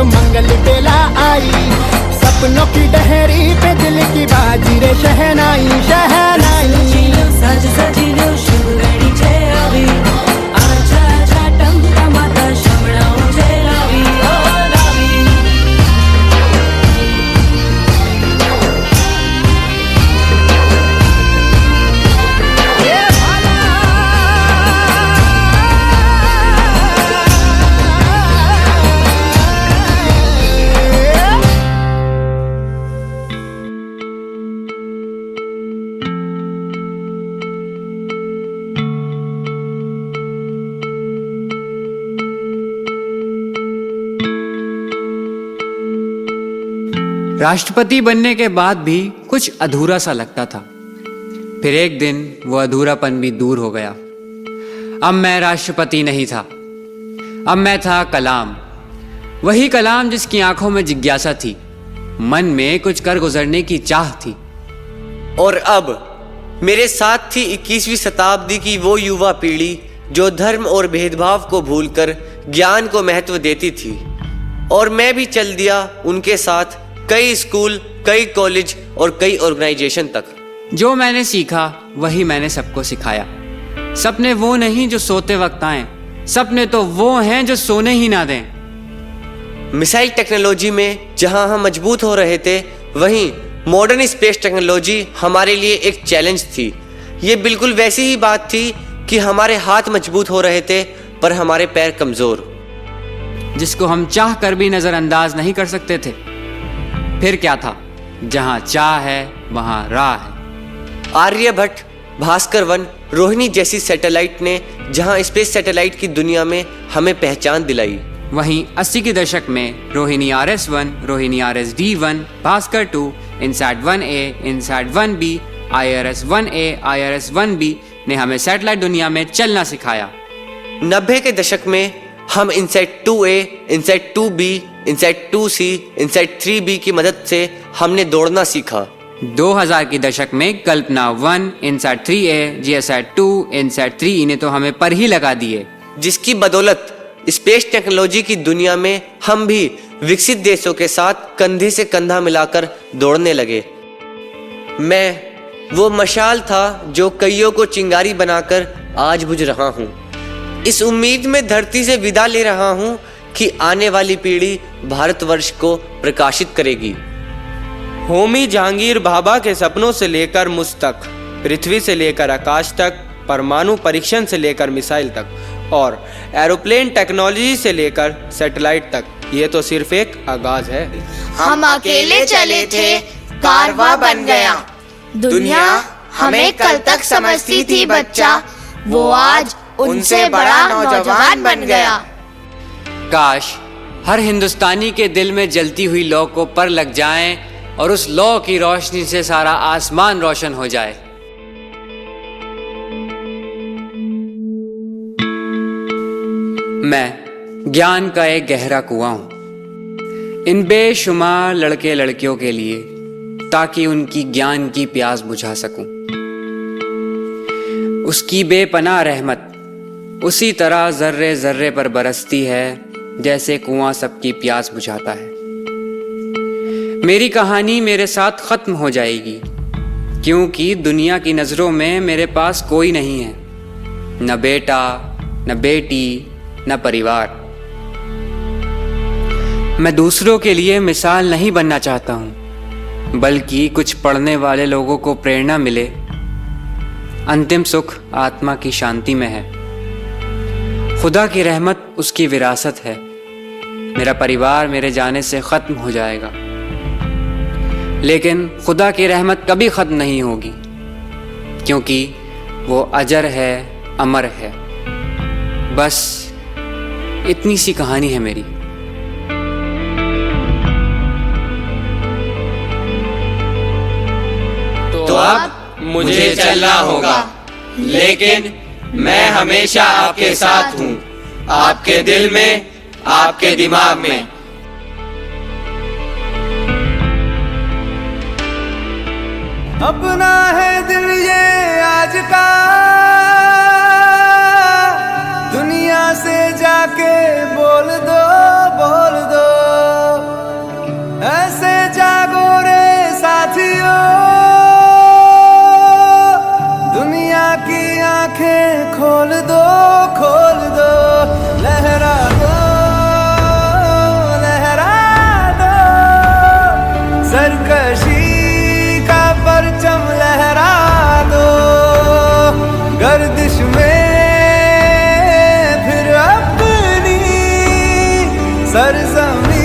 [SPEAKER 20] मंगल बेला आई, सपनों की डहरी पे दिल की बाजी रे शहनाई शहनाई। साज सजिलो शुभ घड़ी छे आवी, आछा आछा टमटमाता शमणाओ छे लावी ओ लावी।
[SPEAKER 9] राष्ट्रपति बनने के बाद भी कुछ अधूरा सा लगता था। फिर एक दिन वो अधूरापन भी दूर हो गया। अब मैं राष्ट्रपति नहीं था, अब मैं था कलाम। वही कलाम जिसकी आंखों में जिज्ञासा थी, मन में कुछ कर गुजरने की चाह थी।
[SPEAKER 6] और अब मेरे साथ थी 21वीं शताब्दी की वो युवा पीढ़ी जो धर्म और भेदभाव को भूलकर ज्ञान को महत्व देती थी। और मैं भी चल दिया उनके साथ कई स्कूल, कई कॉलेज और कई ऑर्गेनाइजेशन तक।
[SPEAKER 9] जो मैंने सीखा वही मैंने सबको सिखाया। सपने वो नहीं जो सोते वक्त आए, सपने तो वो हैं जो सोने ही ना दें।
[SPEAKER 6] मिसाइल टेक्नोलॉजी में जहां हम मजबूत हो रहे थे, वहीं मॉडर्न स्पेस टेक्नोलॉजी हमारे लिए एक चैलेंज थी। ये बिल्कुल वैसी ही बात थी कि हमारे हाथ मजबूत हो रहे थे पर हमारे पैर कमजोर,
[SPEAKER 9] जिसको हम चाह कर भी नजरअंदाज नहीं कर सकते थे। फिर क्या था, जहां चाह है वहां राह है।
[SPEAKER 6] आर्यभट्ट, भास्कर 1, रोहिणी जैसी सैटेलाइट ने जहां स्पेस सैटेलाइट की दुनिया में हमें पहचान दिलाई,
[SPEAKER 9] वहीं 80 के दशक में Rohini RS-1, Rohini RS-D-1, Bhaskar 2, INSAT 1A, INSAT 1B, IRS-1A, IRS-1B ने हमें सैटेलाइट दुनिया में चलना सिखाया।
[SPEAKER 6] 90 के दशक में हम INSAT 2A, INSAT 2B, INSAT 2C, INSAT 3B की मदद से हमने दौड़ना सीखा।
[SPEAKER 9] 2000 के दशक में कल्पना 1, INSAT 3A, GSAT 2, INSAT 3E ने तो हमें पर ही लगा दिए,
[SPEAKER 6] जिसकी बदौलत स्पेस टेक्नोलॉजी की दुनिया में हम भी विकसित देशों के साथ कंधे से कंधा मिलाकर दौड़ने लगे। मैं वो मशाल था जो कईयों को चिंगारी बनाकर आज बुझ रहा हूँ। इस उम्मीद में धरती से विदा ले रहा हूँ कि आने वाली पीढ़ी भारतवर्ष को प्रकाशित करेगी।
[SPEAKER 19] होमी जहांगीर भाभा के सपनों से लेकर मुझ तक, पृथ्वी से लेकर आकाश तक, परमाणु परीक्षण से लेकर मिसाइल तक और एरोप्लेन टेक्नोलॉजी से लेकर सैटेलाइट तक, ये तो सिर्फ एक आगाज है।
[SPEAKER 11] हम अकेले चले थे, कारवां बन गया। दुनिया हमें कल तक समझती थी बच्चा, वो आज उनसे बड़ा नौजवान बन गया।
[SPEAKER 9] काश हर हिंदुस्तानी के दिल में जलती हुई लौ को पर लग जाएं और उस लौ की रोशनी से सारा आसमान रोशन हो जाए। मैं ज्ञान का एक गहरा कुआं हूं इन बेशुमार लड़के लड़कियों के लिए, ताकि उनकी ज्ञान की प्यास बुझा सकूं। उसकी बेपनाह रहमत उसी तरह जर्रे जर्रे पर बरसती है जैसे कुआं सबकी प्यास बुझाता है। मेरी कहानी मेरे साथ खत्म हो जाएगी, क्योंकि दुनिया की नजरों में मेरे पास कोई नहीं है, न बेटा, न बेटी, न परिवार। मैं दूसरों के लिए मिसाल नहीं बनना चाहता हूं, बल्कि कुछ पढ़ने वाले लोगों को प्रेरणा मिले। अंतिम सुख आत्मा की शांति में है। खुदा की रहमत उसकी विरासत है। मेरा परिवार मेरे जाने से खत्म हो जाएगा, लेकिन खुदा की रहमत कभी खत्म नहीं होगी, क्योंकि वो अजर है, अमर है। बस इतनी सी कहानी है मेरी।
[SPEAKER 19] तो अब मुझे चलना होगा, लेकिन मैं हमेशा आपके साथ हूँ, आपके दिल में, आपके दिमाग में।
[SPEAKER 21] अपना है दिल ये आज का, दुनिया से जाके बोल दो, बोल दो। ऐसे जागो रे साथियों, दुनिया की आंखें खोल दो, खोल दो। लहरा दो, लहरा दो, सरकशी का परचम लहरा दो। गर्दिश में फिर अपनी सरजमीं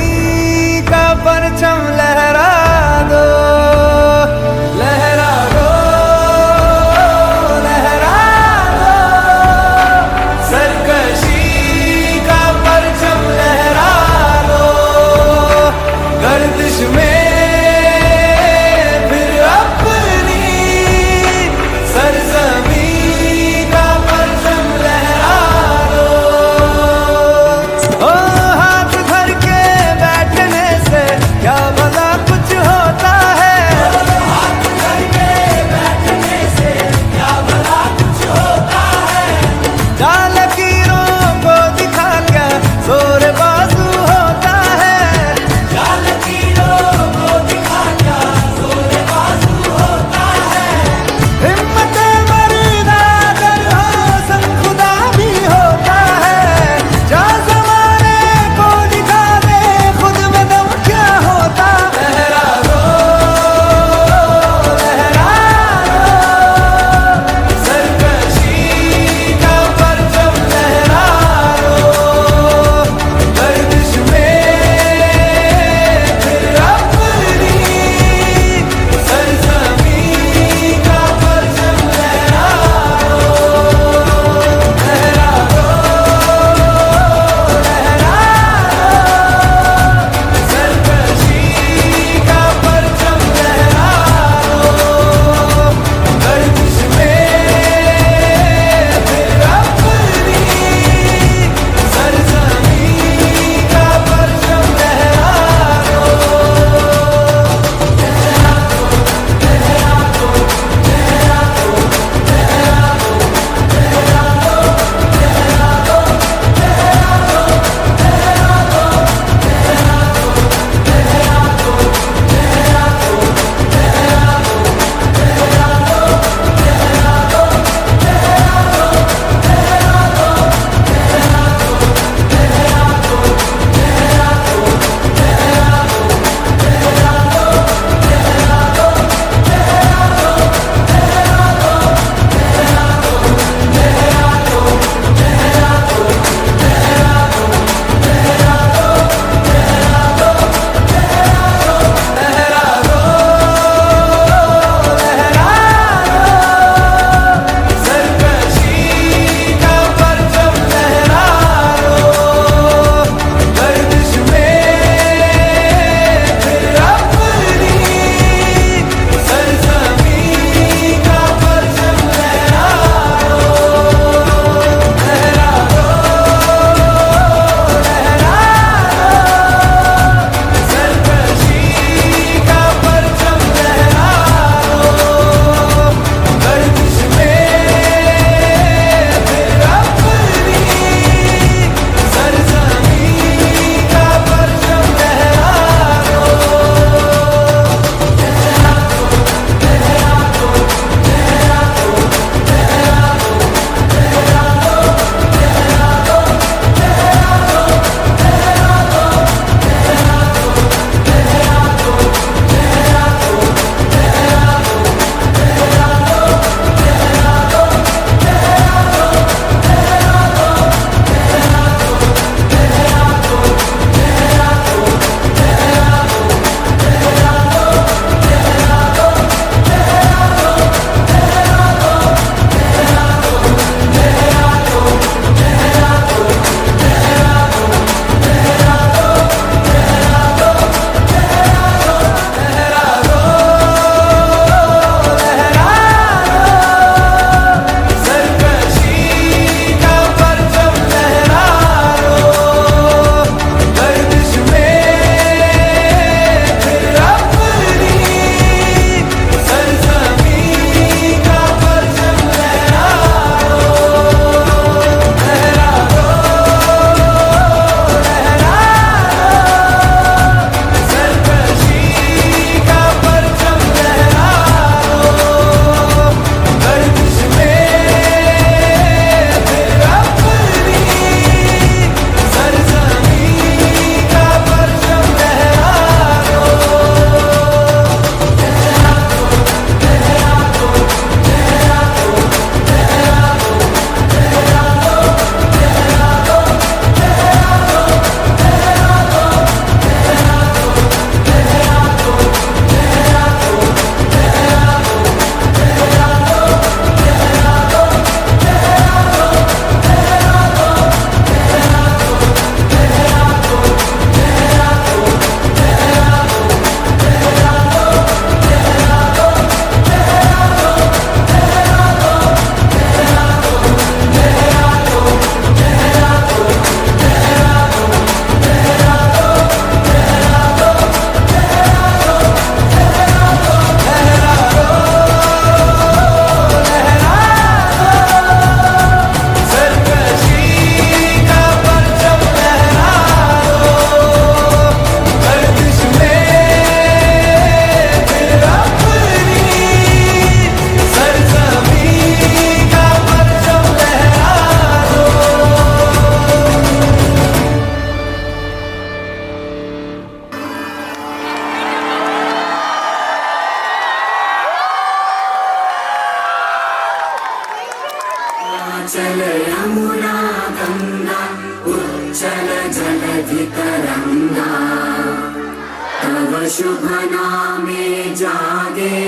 [SPEAKER 20] चंचल यमुना गंगा उच्चल जलधि तरंगा तव शुभ नामे जागे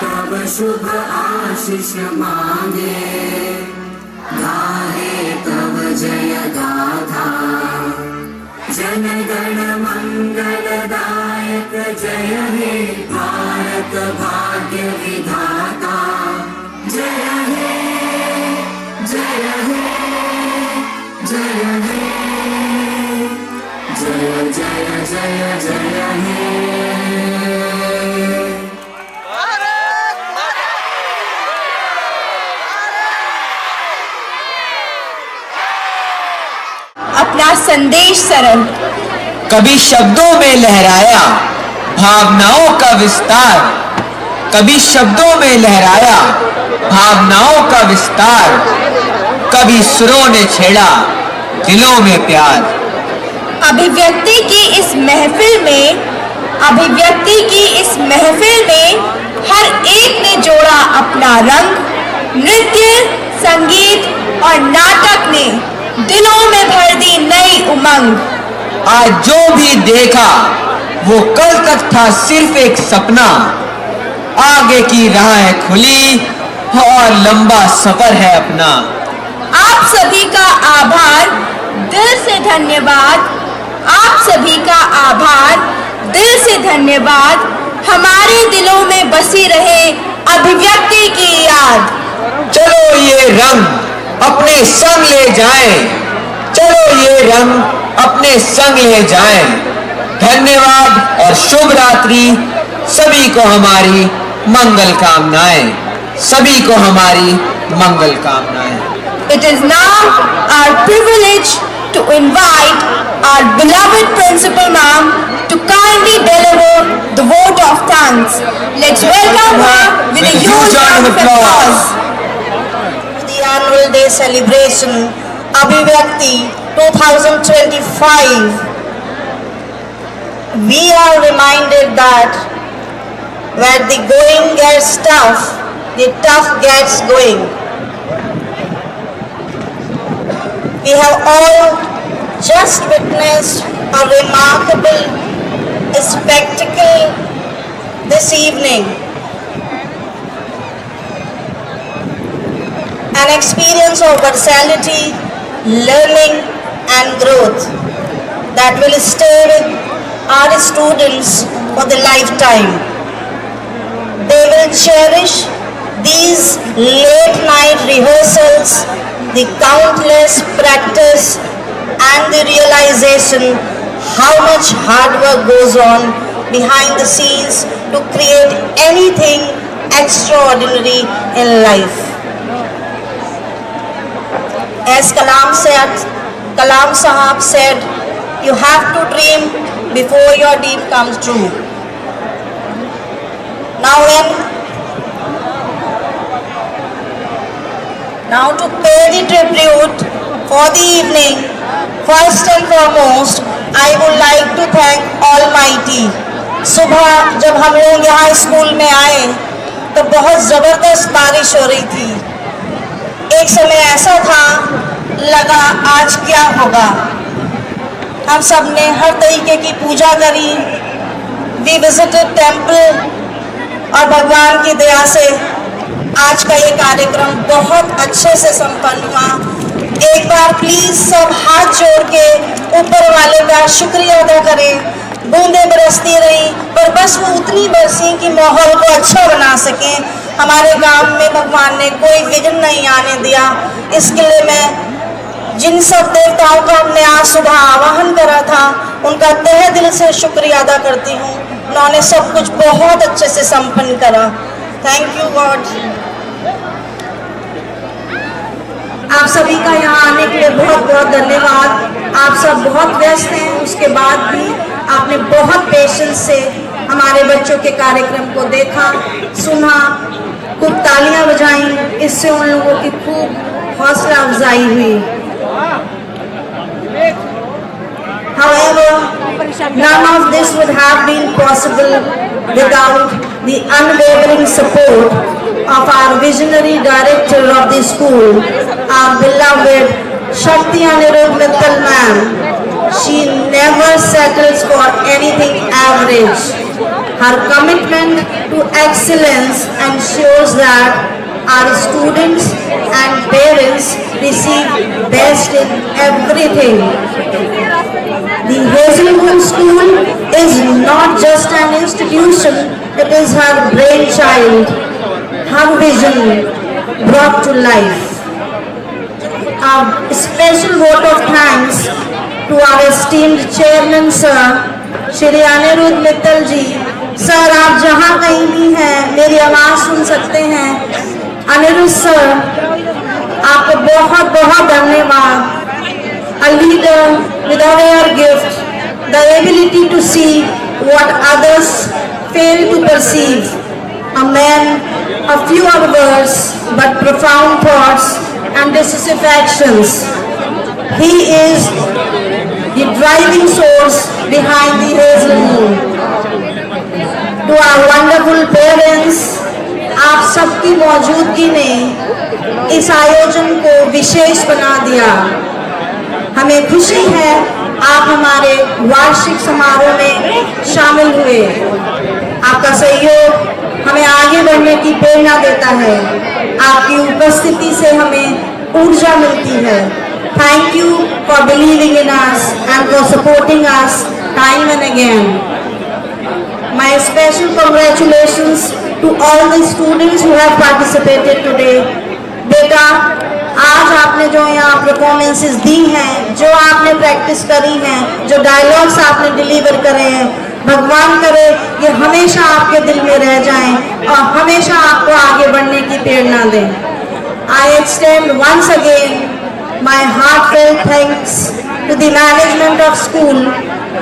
[SPEAKER 20] तब शुभ आशीष मांगे गाहे तव जय गाथा जन गण मंगलदायक जय हे भारत भाग्य विधाता जय हे जय हे जय हे जय जय जय जय हे
[SPEAKER 1] अपना संदेश सरल
[SPEAKER 2] कभी शब्दों में लहराया भावनाओं का विस्तार कभी शब्दों में लहराया भावनाओं का विस्तार कभी सुरों ने छेड़ा दिलों में प्यार
[SPEAKER 1] अभिव्यक्ति की इस महफिल में हर एक ने जोड़ा अपना रंग नृत्य संगीत और नाटक ने दिलों में भर दी नई उमंग
[SPEAKER 2] आज जो भी देखा वो कल तक था सिर्फ एक सपना आगे की राह खुली और लंबा सफर है अपना
[SPEAKER 1] आप सभी का आभार दिल से धन्यवाद आप सभी का आभार दिल से धन्यवाद हमारे दिलों में बसी रहे अभिव्यक्ति की याद
[SPEAKER 2] चलो ये रंग अपने संग ले जाएं चलो ये रंग अपने संग ले जाएं धन्यवाद और शुभ रात्रि सभी को हमारी मंगल कामनाएं सभी को हमारी मंगल कामनाएं
[SPEAKER 1] It is now our privilege to invite our beloved Principal Ma'am to kindly deliver the vote of thanks. Let's welcome her with a huge round of applause.
[SPEAKER 22] The annual day celebration Abhivyakti 2025. We are reminded that where the going gets tough, the tough gets going. We have all just witnessed a remarkable spectacle this evening. An experience of versatility, learning and growth that will stay with our students for the lifetime. They will cherish these late night rehearsals, the countless practice and the realization how much hard work goes on behind the scenes to create anything extraordinary in life. As Kalam Sahab said, you have to dream before your dream comes true. Now to pay the tribute for the evening, first and foremost, I would like to thank Almighty. सुबह जब हम लोग यहाँ स्कूल में आए तो बहुत ज़बरदस्त बारिश हो रही थी। एक समय ऐसा था लगा आज क्या होगा। हम सब ने हर तरीके की पूजा करी, we visited temple और भगवान की दया से आज का ये कार्यक्रम बहुत अच्छे से संपन्न हुआ। एक बार प्लीज सब हाथ जोड़ के ऊपर वाले का शुक्रिया अदा करें। बूंदें बरसती रही पर बस वो उतनी बरसी कि माहौल को अच्छा बना सकें। हमारे गांव में भगवान ने कोई विघ्न नहीं आने दिया। इसके लिए मैं जिन सब देवताओं का हमने आज सुबह आवाहन करा था उनका तहे दिल से शुक्रिया अदा करती हूँ। उन्होंने सब कुछ बहुत अच्छे से संपन्न करा। Thank you God. आप सभी का यहाँ आने के लिए बहुत बहुत धन्यवाद। आप सब बहुत व्यस्त हैं, उसके बाद भी आपने बहुत पेशेंस से हमारे बच्चों के कार्यक्रम को देखा, सुना, खूब तालियां बजाई। इससे उन लोगों की खूब हौसला अफजाई हुई। However, none of this would have been possible without the unwavering support of our visionary director of the school, our beloved Shakti Anirudh Mittal ma'am. She never settles for anything average. Her commitment to excellence ensures that our students and parents receive best in everything. The Hazelwood School is not just an institution, it is her brainchild, her vision brought to life. A special vote of thanks to our esteemed chairman sir, Shri Anirudh Mittal ji. Sir आप जहाँ कहीं भी हैं मेरी आवाज़ सुन सकते हैं। अनिरुद्ध सर आपको बहुत बहुत धन्यवाद। A leader with a rare gift, the ability to see what others fail to perceive. A man of few words but profound thoughts and decisive actions. He is the driving source behind the Hazelwood. To our wonderful parents, आप सबकी मौजूदगी ने इस आयोजन को विशेष बना दिया। हमें खुशी है आप हमारे वार्षिक समारोह में शामिल हुए। आपका सहयोग हमें आगे बढ़ने की प्रेरणा देता है। आपकी उपस्थिति से हमें ऊर्जा मिलती है। Thank you for believing in us and for supporting us time and again. My special congratulations to all the students who have participated today. बेटा, आज आपने जो यहाँ परफॉर्मेंसेस दी हैं, जो आपने प्रैक्टिस करी हैं, जो डायलॉग्स आपने डिलीवर करे हैं, भगवान करे ये हमेशा आपके दिल में रह जाएं और हमेशा आपको आगे बढ़ने की प्रेरणा दें। I extend once again my heartfelt thanks to the management of school,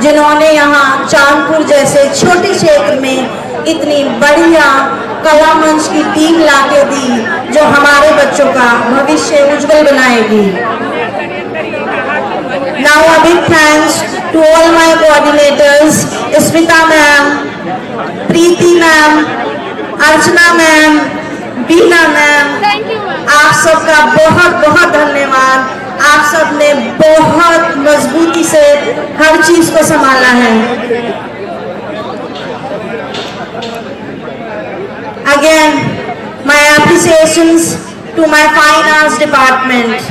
[SPEAKER 22] जिन्होंने यहाँ चांदपुर जैसे छोटे क्षेत्र में इतनी बढ़िया कला मंच की टीम लाके दी जो हमारे बच्चों का भविष्य उज्जवल बनाएगी। Now a big thanks to all my coordinators, Smita ma'am, Preeti ma'am, Archana ma'am, Beena ma'am, आप सबका बहुत बहुत धन्यवाद। आप सब ने बहुत मजबूती से हर चीज को संभाला है। Again, my appreciations to my fine arts department.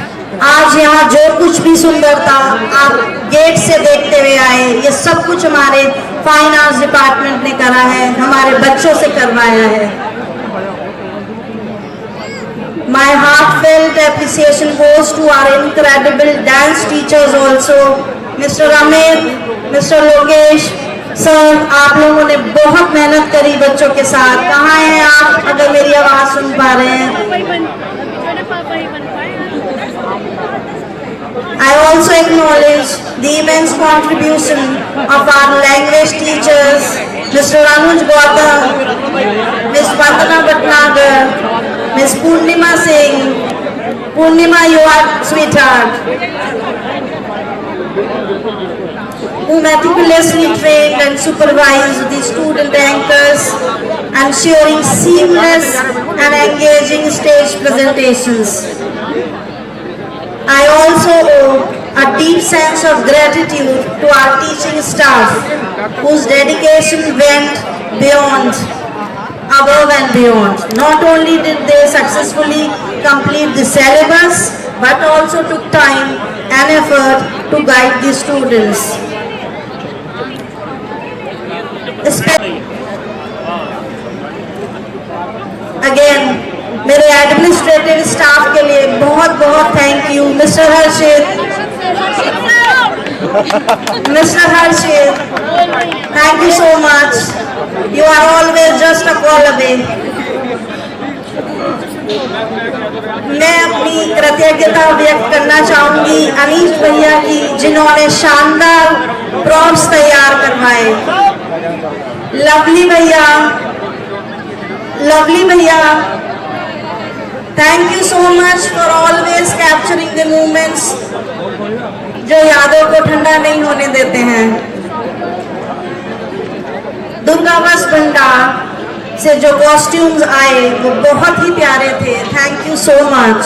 [SPEAKER 22] आज यहाँ जो कुछ भी सुंदर था आप गेट से देखते हुए आए, ये सब कुछ हमारे फाइन आर्ट्स डिपार्टमेंट ने करा है, हमारे बच्चों से करवाया है। My heartfelt appreciation goes to our incredible dance teachers also, Mr. Amit, Mr. Lokesh, sir आप लोगों ने बहुत मेहनत करी बच्चों के साथ। कहाँ हैं आप अगर मेरी आवाज़ सुन पा रहे हैं? I also acknowledge the immense contribution of our language teachers, Mr. Anuj Gautam, Ms. Padana Bhatnagar, Ms. Purnima Singh. Purnima, you are sweetheart. Who meticulously trained and supervised the student anchors, ensuring seamless and engaging stage presentations. I also owe a deep sense of gratitude to our teaching staff, whose dedication went beyond, above and beyond. Not only did they successfully complete the syllabus, but also took time and effort to guide the students. Again, मेरे एडमिनिस्ट्रेटिव स्टाफ के लिए बहुत बहुत thank you. Mister Harshit, thank you so much. You are always just a call away. मैं अपनी कृतज्ञता व्यक्त करना चाहूंगी अनीश भैया की, जिन्होंने शानदार प्रॉम्प्ट्स तैयार करवाए। लवली भैया, thank you so much for always capturing the moments जो यादों को ठंडा नहीं होने देते हैं। दुर्गा बस भंडा, से जो कॉस्ट्यूम्स आए वो बहुत ही प्यारे थे। Thank you so much.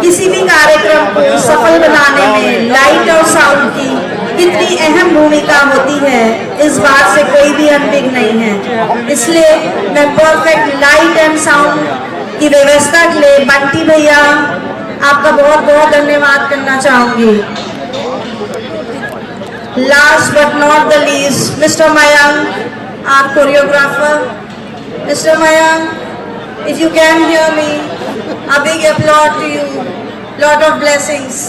[SPEAKER 22] किसी भी कार्यक्रम को सफल बनाने में लाइट और साउंड की कितनी अहम भूमिका होती है, इस बात से कोई भी अनभिज्ञ नहीं है। इसलिए मैं परफेक्ट लाइट एंड साउंड की व्यवस्था के लिए बंटी भैया आपका बहुत बहुत धन्यवाद करना चाहूंगी। Last but not the least, mister Mayank, our choreographer. Mister Mayank, if you can hear me, a big applaud to you, lot of blessings।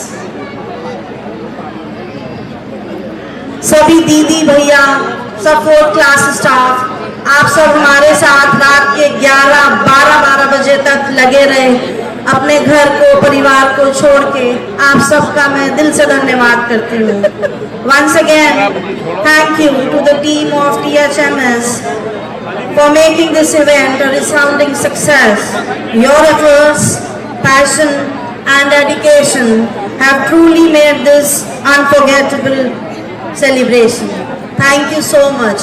[SPEAKER 22] सभी दीदी भैया, सब 4th क्लास स्टाफ, आप सब हमारे साथ रात के 11-12 बजे तक लगे रहे, अपने घर को परिवार को छोड़ के। आप सबका मैं दिल से धन्यवाद करती हूँ। Once again, thank you to the team of THMS for making this event a resounding success. Your efforts, passion and dedication have truly made this unforgettable celebration. Thank you so much.